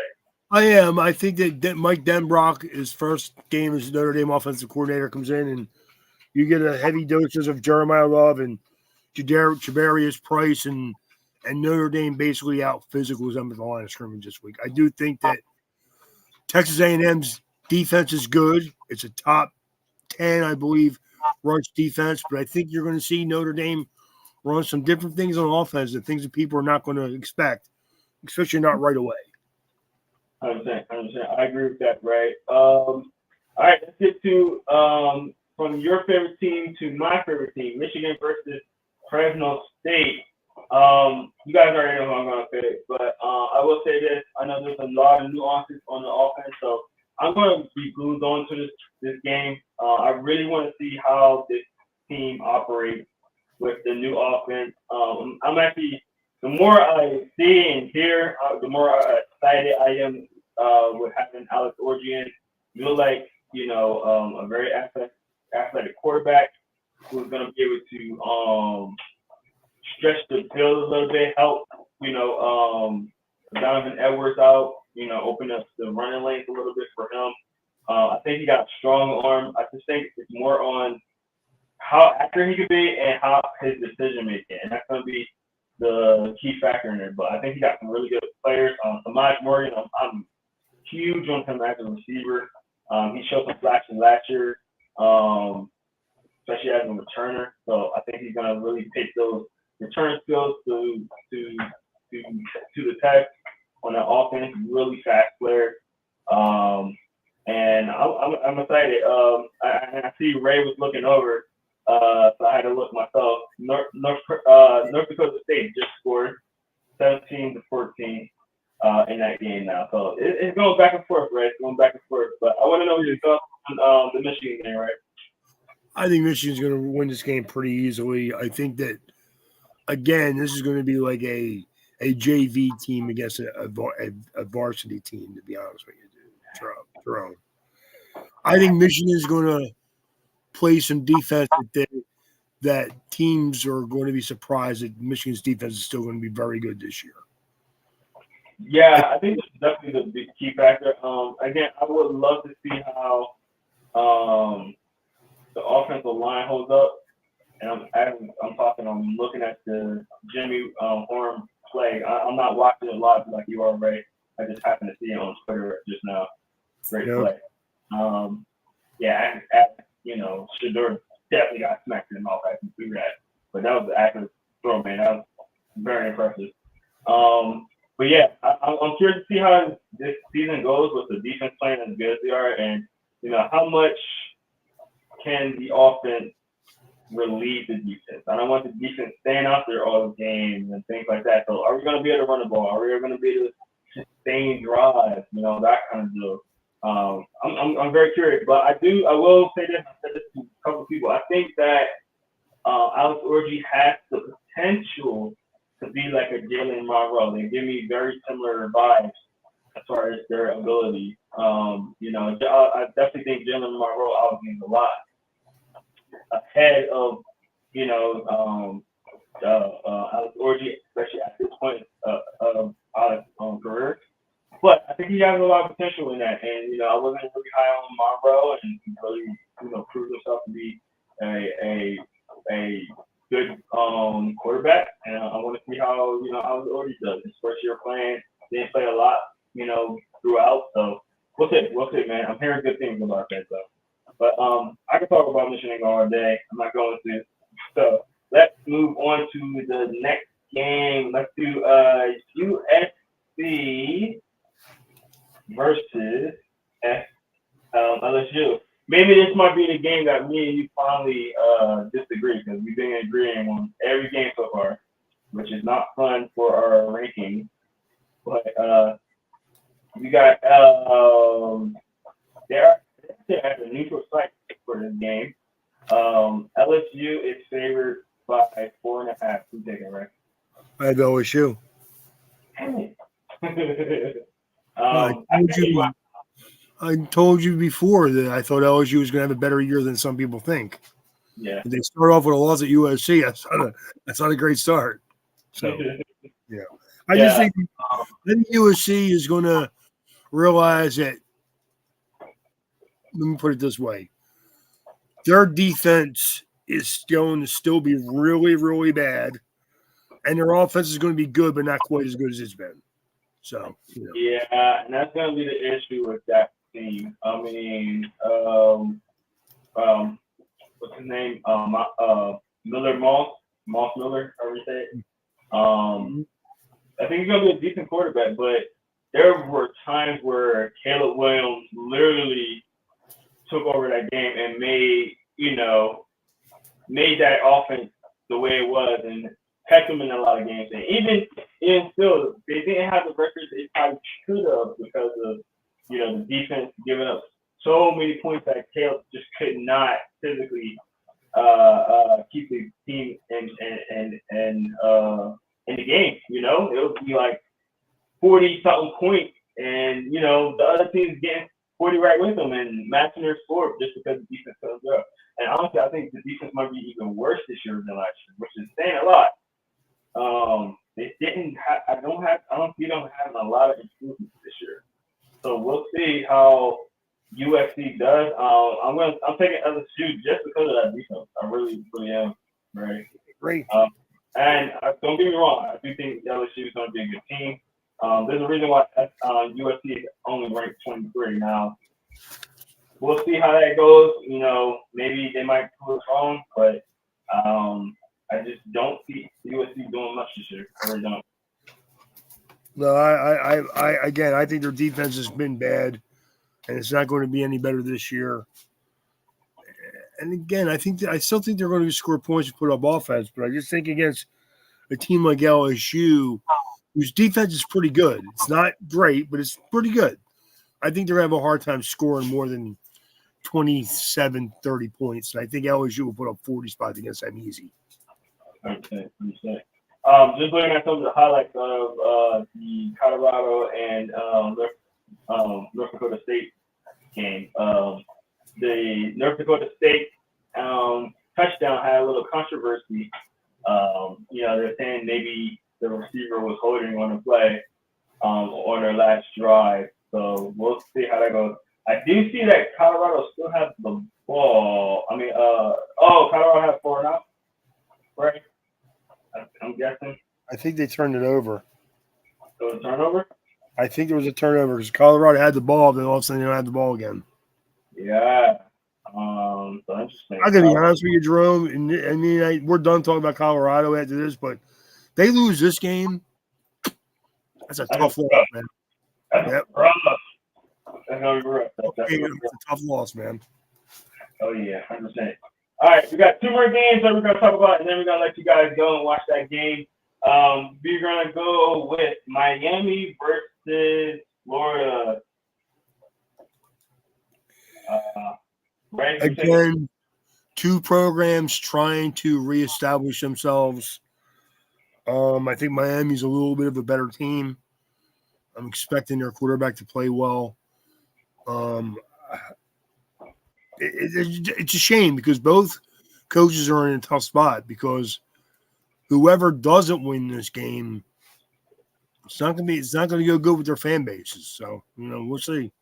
I am. I think that Mike Denbrock, his first game as Notre Dame offensive coordinator, comes in and you get a heavy doses of Jeremiah Love and Jabarius Price and Notre Dame basically out physicals them at the line of scrimmage this week. I do think that Texas A&M's defense is good. It's a top 10, I believe, rush defense, but I think you're going to see Notre Dame run some different things on offense, the things that people are not going to expect, especially not right away. 100%. I agree with that, Ray. All right, let's get to from your favorite team to my favorite team, Michigan versus Fresno State. You guys already know who I'm going to pick, but I will say this. I know there's a lot of nuances on the offense, so I'm going to be glued on to this game. I really want to see how this team operates with the new offense. I'm actually, the more I see and hear, the more excited I am with having Alex Orgean. Feel like, a very athletic quarterback who's going to be able to stretch the field a little bit, help, Donovan Edwards out, open up the running lanes a little bit for him. I think he got a strong arm. I just think it's more on how accurate he could be and how his decision making, and that's going to be the key factor in there. But I think he got some really good players. Samaj Morgan, I'm huge on him as a receiver. He showed some flashes last year, especially as a returner. So I think he's going to really take those return skills to the test on that offense. Really fast player. And I'm excited. I see Ray was looking over, so I had to look myself. North Dakota State just scored 17-14 in that game now. So it's going back and forth, Ray. It's going back and forth. But I want to know your thoughts on the Michigan game, right? I think Michigan's going to win this game pretty easily. I think that, again, this is going to be like a JV team against a varsity team, to be honest with you, dude. Jerome. I think Michigan is going to play some defense that teams are going to be surprised that Michigan's defense is still going to be very good this year. Yeah, I think that's definitely the big key factor. Again, I would love to see how the offensive line holds up. And I'm looking at the Jimmy Horn play. I'm not watching it live like you are, Ray. I just happened to see it on Twitter just now. Great play. Shador definitely got smacked in the mouth. I can see that. But that was the accurate throw, man. That was very impressive. But yeah, I'm curious to see how this season goes with the defense playing as good as they are, and how much can the offense relieve the defense. I don't want the defense staying out there all the games and things like that. So are we going to be able to run the ball? Are we going to be able to sustain drives? That kind of deal. I'm very curious, but I will say this. I said this to a couple of people. I think that Alex Orgean has the potential to be like a Jalen Monroe. They give me very similar vibes as far as their ability. I definitely think Jalen Monroe outgains a lot ahead of Alex Orgean, especially at this point of Alex's career. But I think he has a lot of potential in that, and I wasn't really high on Monroe, and he really proved himself to be a good quarterback, and I want to see how Alex Orgean does. His first year playing, didn't play a lot, throughout. So we'll see, man. I'm hearing good things about that, though. But I can talk about Michigan all day. I'm not going to. So let's move on to the next game. Let's do USC versus LSU. Maybe this might be the game that me and you finally disagree because we've been agreeing on every game so far, which is not fun for our ranking. But we got they're at a neutral site for this game. LSU is favored by 4.5. Who's taking, right? I have LSU. I told you before that I thought LSU was going to have a better year than some people think. Yeah. If they start off with a loss at USC, that's not a great start. So, yeah. I just think USC is going to realize that, let me put it this way, their defense is going to still be really, really bad, and their offense is going to be good, but not quite as good as it's been. So, yeah, and that's going to be the issue with that team. I mean, what's his name? Miller Moss Miller, however you say it. I think he's going to be a decent quarterback, but there were times where Caleb Williams literally took over that game and made that offense the way it was and kept them in a lot of games. And even still, they didn't have the records they probably should have because of the defense giving up so many points that Caleb just could not physically keep the team in the game. It would be like 40-something points, and the other team's getting 40 right with them and matching their score just because the defense comes up. And honestly, I think the defense might be even worse this year than last year, which is saying a lot. They didn't. I don't see them having a lot of improvements this year. So we'll see how USC does. I'm taking LSU just because of that defense. I really, really am. Right. Great. And don't get me wrong. I do think LSU is going to be a good team. There's a reason why USC is only ranked 23 now. We'll see how that goes. Maybe they might prove us wrong, but I just don't see USC doing much this year. I really don't. No, I think their defense has been bad, and it's not going to be any better this year. And again, I still think they're going to score points and put up offense, but I just think against a team like LSU, whose defense is pretty good. It's not great, but it's pretty good. I think they're going to have a hard time scoring more than 27, 30 points. And I think LSU will put up 40 spots against them easy. Okay. Just looking at some of the highlights of the Colorado and North Dakota State game. The North Dakota State touchdown had a little controversy. They're saying maybe the receiver was holding on the play on their last drive. So we'll see how that goes. I do see that Colorado still has the ball. I mean, Colorado has 4 now, right? I'm guessing. I think they turned it over. So a turnover? I think there was a turnover because Colorado had the ball, then all of a sudden they don't have the ball again. Yeah. So interesting. I'm gonna be honest with you, Jerome. And we're done talking about Colorado after this, but they lose this game. That's a tough loss, man. That's rough. That's gonna be rough. That's a tough loss, man. Oh yeah, 100%. All right, we got 2 more games that we're gonna talk about, and then we're gonna let you guys go and watch that game. We're gonna go with Miami versus Florida. Again, 2 programs trying to reestablish themselves. I think Miami's a little bit of a better team. I'm expecting their quarterback to play well. It's a shame because both coaches are in a tough spot because whoever doesn't win this game, it's not going to go good with their fan bases. So, we'll see.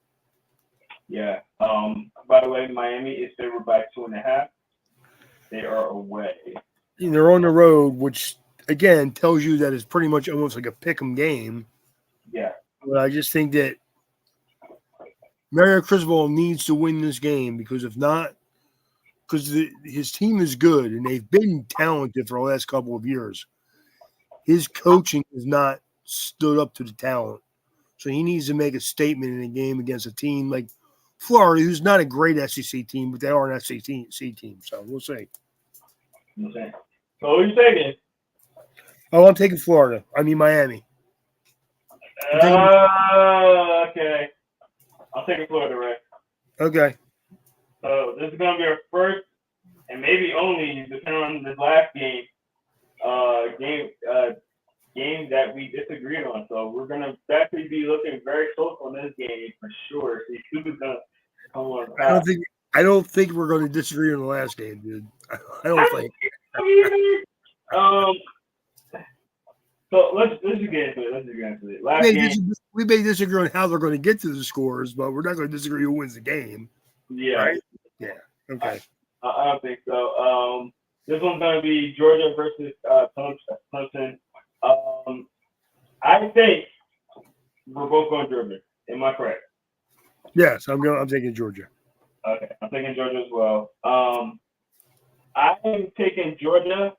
Yeah. By the way, Miami is favored by 2.5. They are away. And they're on the road, which again tells you that it's pretty much almost like a pick'em game. Yeah. But I just think that Mario Cristobal needs to win this game because if not, because his team is good and they've been talented for the last couple of years. His coaching has not stood up to the talent. So he needs to make a statement in a game against a team like Florida, who's not a great SEC team, but they are an SEC team. So we'll see. Okay. So who are you taking? Oh, I'm taking Florida. I mean Miami. Okay. I'm taking Florida, right? Okay. So this is gonna be our first and maybe only, depending on this last game, game that we disagreed on. So we're gonna definitely be looking very close on this game for sure. See who's gonna come on top. I don't think we're going to disagree on the last game, dude. I don't think. So let's just get into it. Last game, we may disagree on how they're going to get to the scores, but we're not going to disagree who wins the game. Yeah. Right? Yeah. Okay. I don't think so. This one's going to be Georgia versus Clemson. I think we're both going Georgia. Am I correct? Yes, I'm taking Georgia. Okay, I'm taking Georgia as well. I am taking Georgia,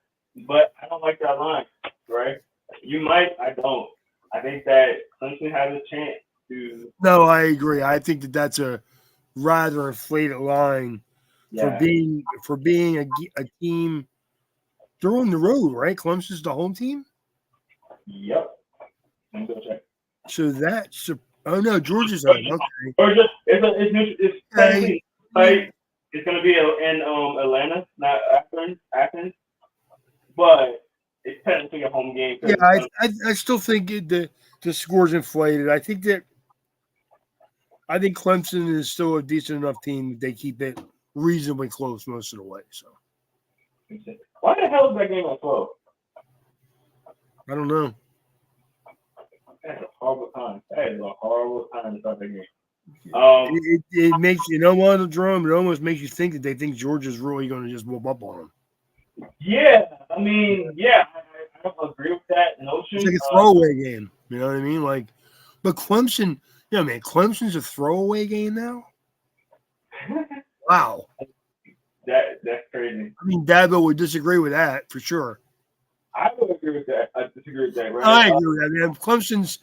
but I don't like that line, right? You might, I don't. I think that Clemson has a chance to. No, I agree. I think that's a rather inflated line for being a team. They're on the road, right? Clemson's the home team. Yep. Let me go check. So that's no, Georgia's home. Okay. Georgia, it's going to be in Atlanta, not Athens, but it's technically a home game. Yeah, I still think the score's inflated. I think Clemson is still a decent enough team. They keep it reasonably close most of the way. So why the hell is that game on 12? I don't know. That's a horrible time. That is a horrible time to start the game. It makes what, Jerome. It almost makes you think that they think Georgia's really going to just whoop up on them. Yeah, I mean, I don't agree with that notion. It's like a throwaway game. You know what I mean? But Clemson, man, Clemson's a throwaway game now. Wow. That's crazy. I mean, Dabo would disagree with that for sure. I would agree with that. I disagree with that. Right? I agree with that. Man. Clemson's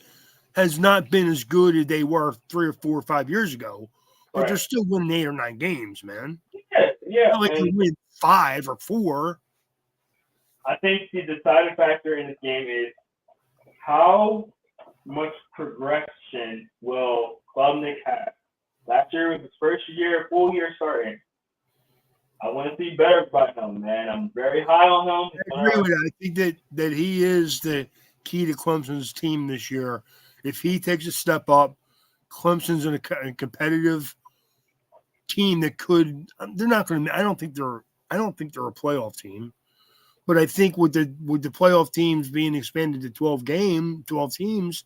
has not been as good as they were 3 or 4 or 5 years ago, but they're still winning 8 or 9 games, man. Yeah. Not like they win 5 or 4. I think the deciding factor in this game is how much progression will Klubnik have. Last year was his first full year starting. I want to see better by him, man. I'm very high on him. I agree with that. I think that he is the key to Clemson's team this year. If he takes a step up, Clemson's in a competitive team that could. They're not going to. I don't think they're a playoff team, but I think with the playoff teams being expanded to 12 teams,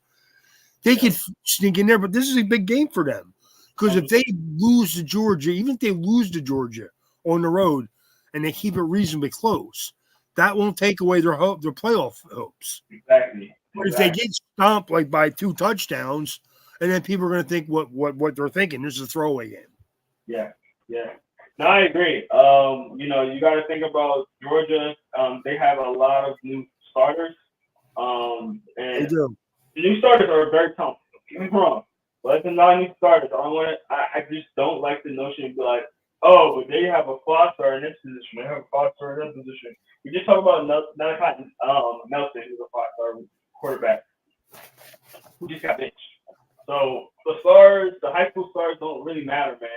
they could sneak in there. But this is a big game for them because if they lose to Georgia, even if they lose to Georgia on the road, and they keep it reasonably close, that won't take away their playoff hopes. Exactly. But if they get stomped by 2 touchdowns, and then people are going to think what they're thinking, this is a throwaway game. Yeah. No, I agree. You got to think about Georgia. They have a lot of new starters. And they do. The new starters are very talented. Don't get me wrong, but it's a lot of new starters. I just don't like the notion of like, oh, but they have a 5-star in this position. They have a 5-star in that position. We just talk about Nelson, who's a 5-star quarterback who just got benched. So the high school stars don't really matter, man.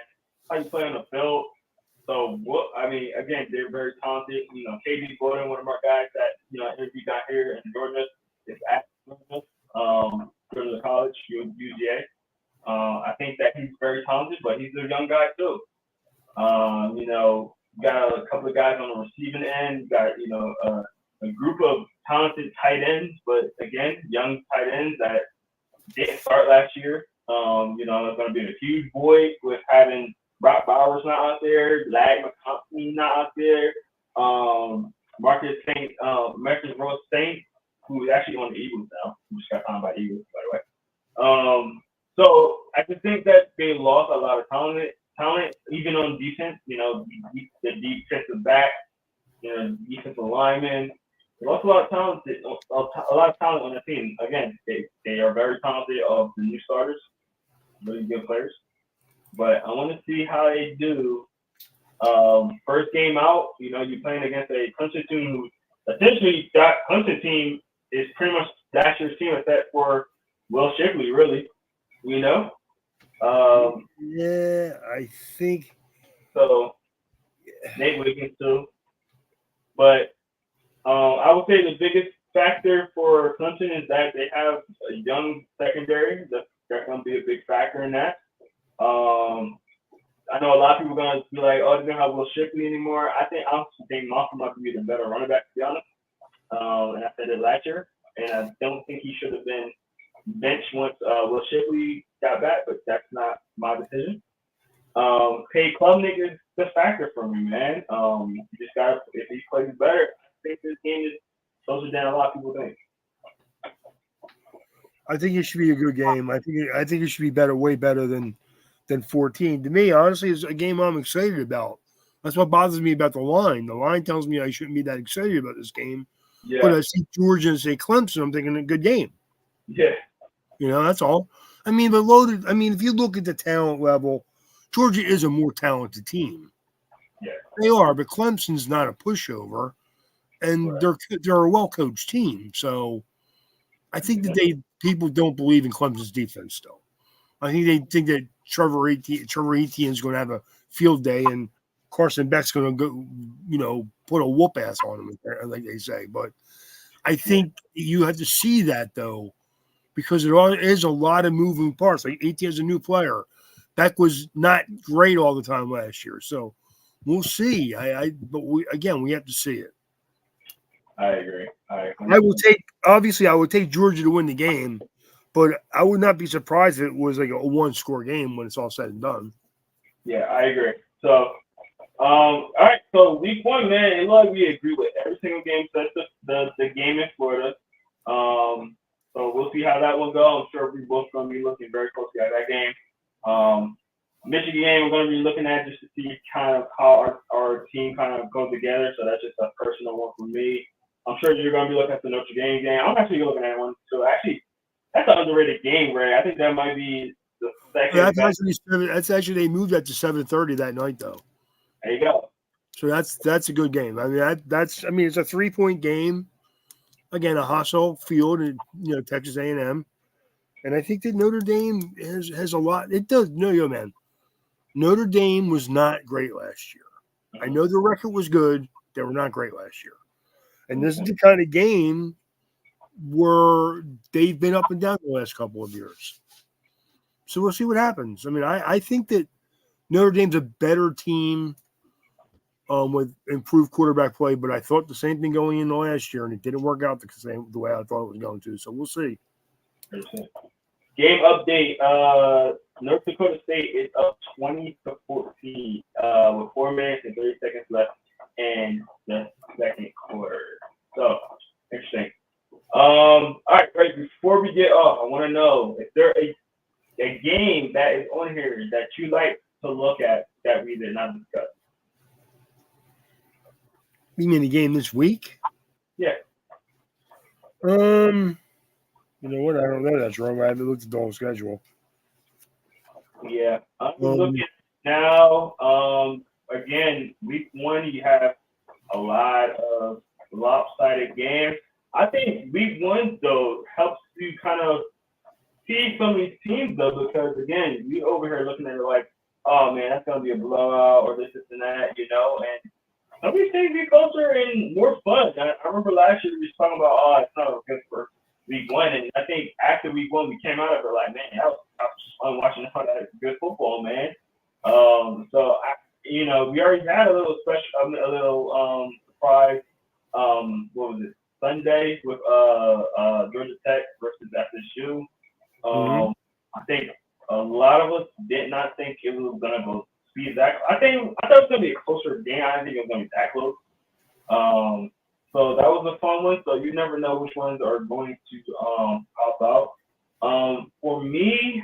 How you play on the field. So again, they're very talented. KD Gordon, one of our guys that interviewed down here in Georgia, is at Georgia, Georgia College, UGA. I think that he's very talented, but he's a young guy too. Got a couple of guys on the receiving end. Got a group of talented tight ends, but again, young tight ends that didn't start last year. It's going to be a huge void with having Brock Bowers not out there, Lag McConkey not out there, Marcus Rose Saint, who is actually on the Eagles now. Who just got signed by the Eagles, by the way. So I just think that they lost a lot of talent even on defense. The defensive back, defensive linemen. They lost a lot of talent. A lot of talent on the team. Again, they are very talented of the new starters, really good players. But I want to see how they do. First game out, you're playing against a Clemson team who essentially that Clemson team is pretty much last year's team except for Will Shipley, really. Yeah, I think So Nate Wiggins too. But I would say the biggest factor for Clemson is that they have a young secondary. That's going to be a big factor in that. I know a lot of people are going to be like, oh, they don't have Will Shipley anymore. I honestly think Malcolm might be the better running back, to be honest. And I said it last year. And I don't think he should have been benched once Will Shipley got back, but that's not my decision. Hey, Klubnik is the factor for me, man. You just got if he plays better, I think this game is closer than a lot of people think. I think it should be a good game. I think it should be better, way better than 14. To me, honestly, it's a game I'm excited about. That's what bothers me about the line. The line tells me I shouldn't be that excited about this game. Yeah. But I see Georgia and say Clemson, I'm thinking a good game. Yeah. That's all. I mean, if you look at the talent level, Georgia is a more talented team. Yeah. They are, but Clemson's not a pushover, and right. they're a well-coached team. So I think that people don't believe in Clemson's defense still. I think they think that Trevor Etienne is going to have a field day, and Carson Beck's going to go, put a whoop ass on him, like they say. But I think you have to see that though, because it is a lot of moving parts. Like Etienne's a new player. Beck was not great all the time last year, so we'll see. But we have to see it. I agree. I would take Georgia to win the game, but I would not be surprised if it was like a one-score game when it's all said and done. Yeah, I agree. So, all right. So week 1, man, it looked like we agree with every single game except the game in Florida. So we'll see how that will go. I'm sure we're both going to be looking very closely at that game. Michigan game, we're going to be looking at just to see kind of how our team kind of goes together. So that's just a personal one for me. I'm sure you're going to be looking at the Notre Dame game. I'm actually looking at one. So actually, that's an underrated game, Ray. I think that might be the second. That's actually they moved that to 7:30 that night, though. There you go. So that's a good game. I mean, it's a 3-point game. Again, a hostile field, and Texas A&M, and I think that Notre Dame has a lot. It does. No, man. Notre Dame was not great last year. Mm-hmm. I know the record was good. They were not great last year, and this is the kind of game where they've been up and down the last couple of years. So we'll see what happens. I mean, I think that Notre Dame's a better team with improved quarterback play, but I thought the same thing going into last year, and it didn't work out the way I thought it was going to. So we'll see. Game update. North Dakota State is up 20-14 with 4 minutes and 30 seconds left in the second quarter. So interesting. All right, great. Before we get off, I want to know if there a game that is on here that you like to look at that we did not discuss. You mean the game this week? Yeah. You know what? I don't know. That's wrong. I haven't looked at the whole schedule. Yeah, I'm looking now. Again, week 1 you have a lot of lopsided games. I think week 1 though helps you kind of see some of these teams though, because again, we over here looking at it like, oh man, that's gonna be a blowout or this and that, and some of these things be closer and more fun. I remember last year we was talking about, oh, it's not good for week 1, and I think after week 1 we came out of it like, man, that was fun watching all that good football, man. So we already had a little surprise. What was it? Sunday with Georgia Tech versus FSU. I think a lot of us did not think it was gonna go speed that. I thought it was gonna be a closer game. I didn't think it was gonna be that close. So that was a fun one. So you never know which ones are going to pop out. For me,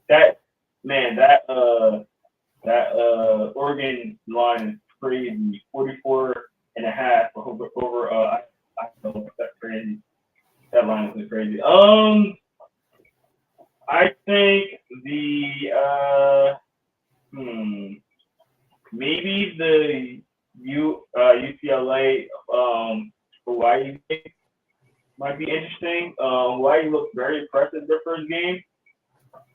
that Oregon line is crazy. 44.5 over I don't know, that's crazy. That line is crazy. I think maybe the UCLA Hawaii game might be interesting. Hawaii looked very impressive their first game.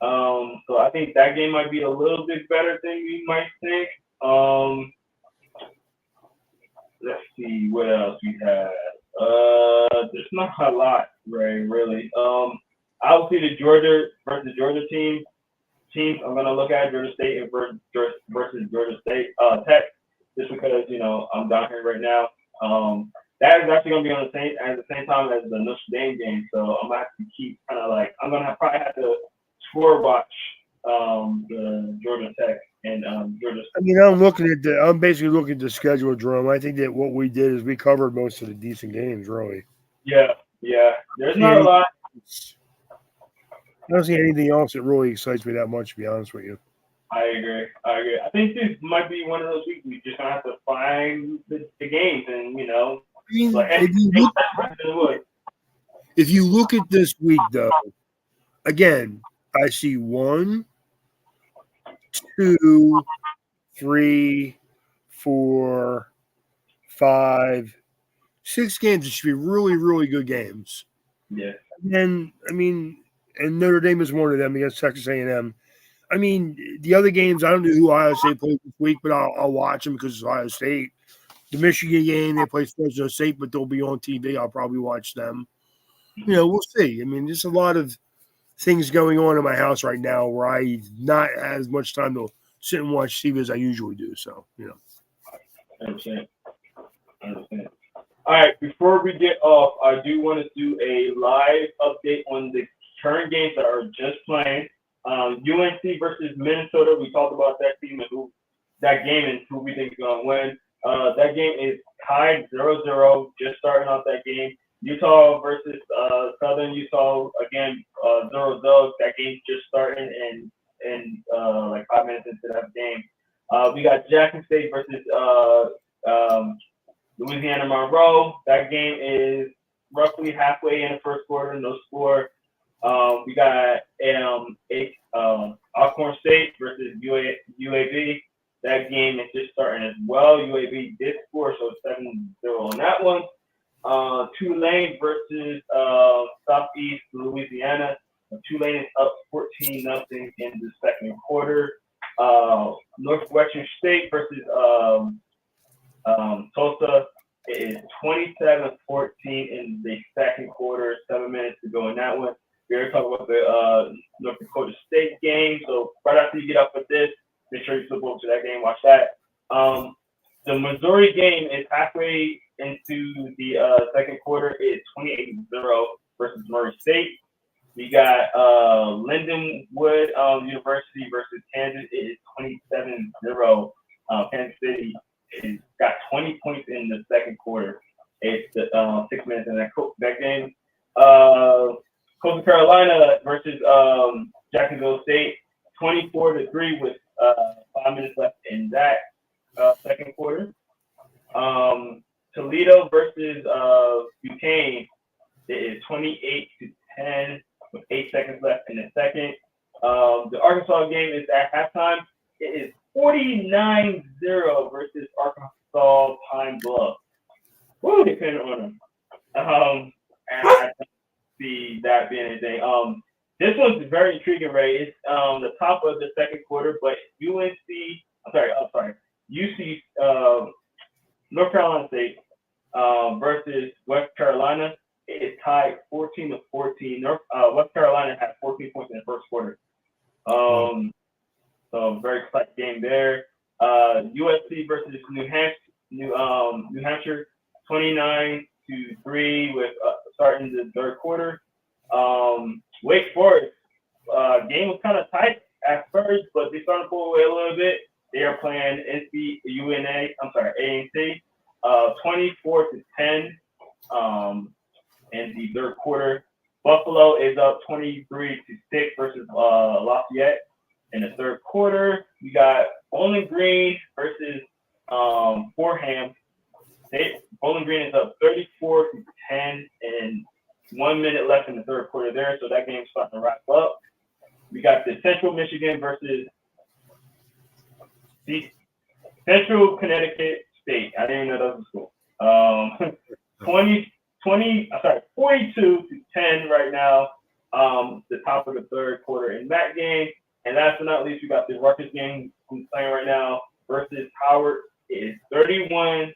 So I think that game might be a little bit better than we might think. Let's see what else we had. There's not a lot, right? Really. Obviously the Georgia versus Georgia teams I'm gonna look at Georgia State and versus Georgia State Tech, just because I'm down here right now. That is actually gonna be on the same time as the Notre Dame game, so I'm gonna have to keep kind of like probably have to score watch the Georgia Tech and Georgia. I mean, I'm basically looking at the schedule, Jerome. I think that what we did is we covered most of the decent games, really. Yeah. There's not a lot. I don't see anything else that really excites me that much, to be honest with you. I agree. I think this might be one of those weeks we just gonna have to find the games, and I mean, like if you look at this week, though, again, I see 1, 2, 3, 4, 5, 6 games that should be really, really good games. Yeah. And and Notre Dame is one of them against Texas A&M. I mean, the other games, I don't know who Ohio State plays this week, but I'll watch them because it's Ohio State. The Michigan game, they play Fresno State, but they'll be on TV. I'll probably watch them. We'll see. I mean, there's a lot of things going on in my house right now where I not as much time to sit and watch TV as I usually do. So, I understand. All right, before we get off, I do want to do a live update on the current games that are just playing. UNC versus Minnesota. We talked about that team and who we think is going to win. That game is tied 0-0. Just starting off that game. Utah versus Southern Utah again 0-0. That game's just starting and like 5 minutes into that game. We got Jackson State versus Louisiana Monroe. That game is roughly halfway in the first quarter, no score. We got Alcorn State versus UAB. That game is just starting as well. UAB did score, so it's 7-0 on that one. Tulane versus Southeast Louisiana. Tulane is up 14-0 in the second quarter. Northwestern State versus Tulsa. It is 27-14 in the second quarter. 7 minutes to go in that one. We already talked about the North Dakota State game. So right after you get up with this, make sure you flip over to that game. Watch that. The Missouri game is halfway into the second quarter. It's 28-0 versus Murray State. We got Lindenwood University versus Kansas. It is 27-0. Kansas City got 20 points in the second quarter. It's 6 minutes in that game. Coastal Carolina versus Jacksonville State, 24-3 with 5 minutes left in that second quarter. Toledo versus Duquesne, it is 28-10 with 8 seconds left in the second. The Arkansas game is at halftime. It is 49-0 versus Arkansas Pine Bluff. Woo, they couldn't on them. And I don't see that being anything. This one's very intriguing, Ray. It's the top of the second quarter, but UC North Carolina State versus West Carolina. It is tied 14-14. West Carolina had 14 points in the first quarter. So very exciting game there. USC versus New Hampshire, 29-3 with starting the third quarter. Wake Forest game was kind of tight at first, but they started to pull away a little bit. They are playing A&T, 24-10 in the third quarter. Buffalo is up 23-6 versus Lafayette in the third quarter. We got Bowling Green versus Forham. Bowling Green is up 34-10 and 1 minute left in the third quarter there, so that game's starting to wrap up. We got the Central Michigan versus the Central Connecticut State. I didn't even know that was a school. 42-10 right now. The top of the third quarter in that game. And last but not least, we got the Rutgers game who's playing right now versus Howard. It is 31-7,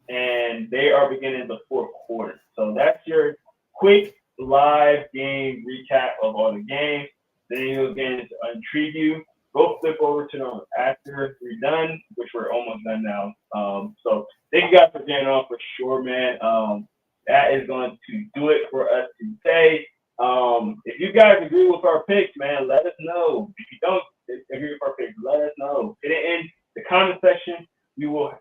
and they are beginning the fourth quarter. So that's your quick live game recap of all the games. Then you'll get into intrigue you. Go flip over to them after we're done, which we're almost done now. So thank you guys for getting on for sure, man. That is going to do it for us today. If you guys agree with our picks, man, let us know. If you don't agree with our picks, let us know. Put it in the comment section. We will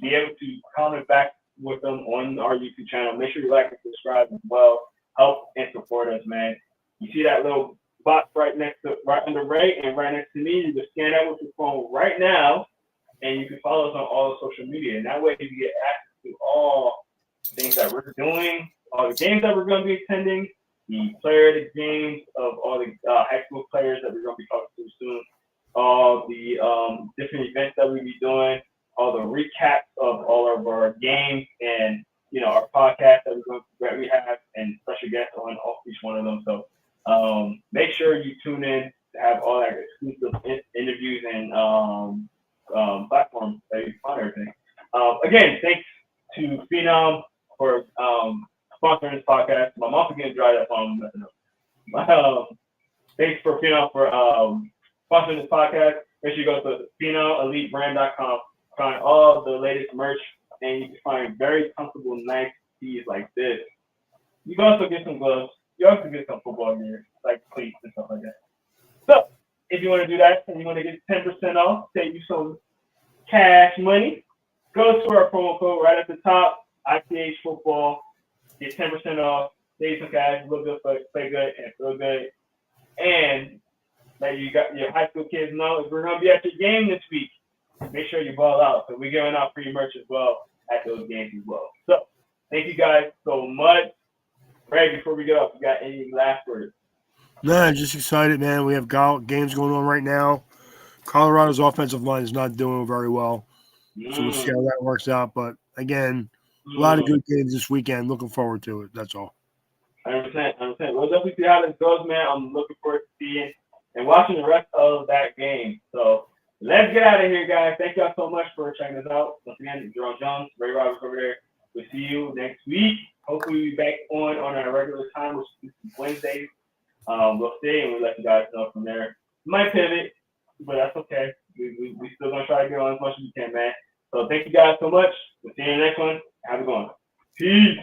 be able to comment back with them on our YouTube channel. Make sure you like and subscribe as well. Help and support us, man. You see that little box right under Ray and right next to me. You can scan that with your phone right now, and you can follow us on all the social media. And that way you get access to all things that we're doing, all the games that we're going to be attending, the player of the games of all the high school players that we're going to be talking to soon, all the different events that we'll be doing, all the recaps of all of our games, and our podcast that we have, and special guests on each one of them. So make sure you tune in to have all that exclusive interviews and platforms that you find everything. Again, thanks to Phenom for sponsoring this podcast. My mouth is getting dry, that's why I'm messing up. Thanks for Phenom for sponsoring this podcast. Make sure you go to PhenomEliteBrand.com, find all the latest merch, and you can find very comfortable, nice tees like this. You can also get some gloves. You also get some football gear, like cleats and stuff like that. So, if you want to do that and you want to get 10% off, save you some cash money, go to our promo code right at the top, ITH Football, get 10% off, save some cash, look good, play good, and feel good. And let you got your high school kids know if we're going to be at your game this week, make sure you ball out. So we're giving out free merch as well at those games as well. So, thank you guys so much. Ray, before we get off, you got any last words? No, just excited, man. We have games going on right now. Colorado's offensive line is not doing very well. So we'll see how that works out. But, again, a lot of good games this weekend. Looking forward to it. That's all. 100%. We'll definitely see how this goes, man. I'm looking forward to seeing and watching the rest of that game. So let's get out of here, guys. Thank y'all so much for checking us out. Once again, Jerome Jones, Ray Roberts over there. We'll see you next week. Hopefully we'll be back on our regular time, which is Wednesdays. We'll see, and we'll let you guys know from there. We might pivot, but that's okay. We still going to try to get on as much as we can, man. So thank you guys so much. We'll see you in the next one. Have a good one. Peace.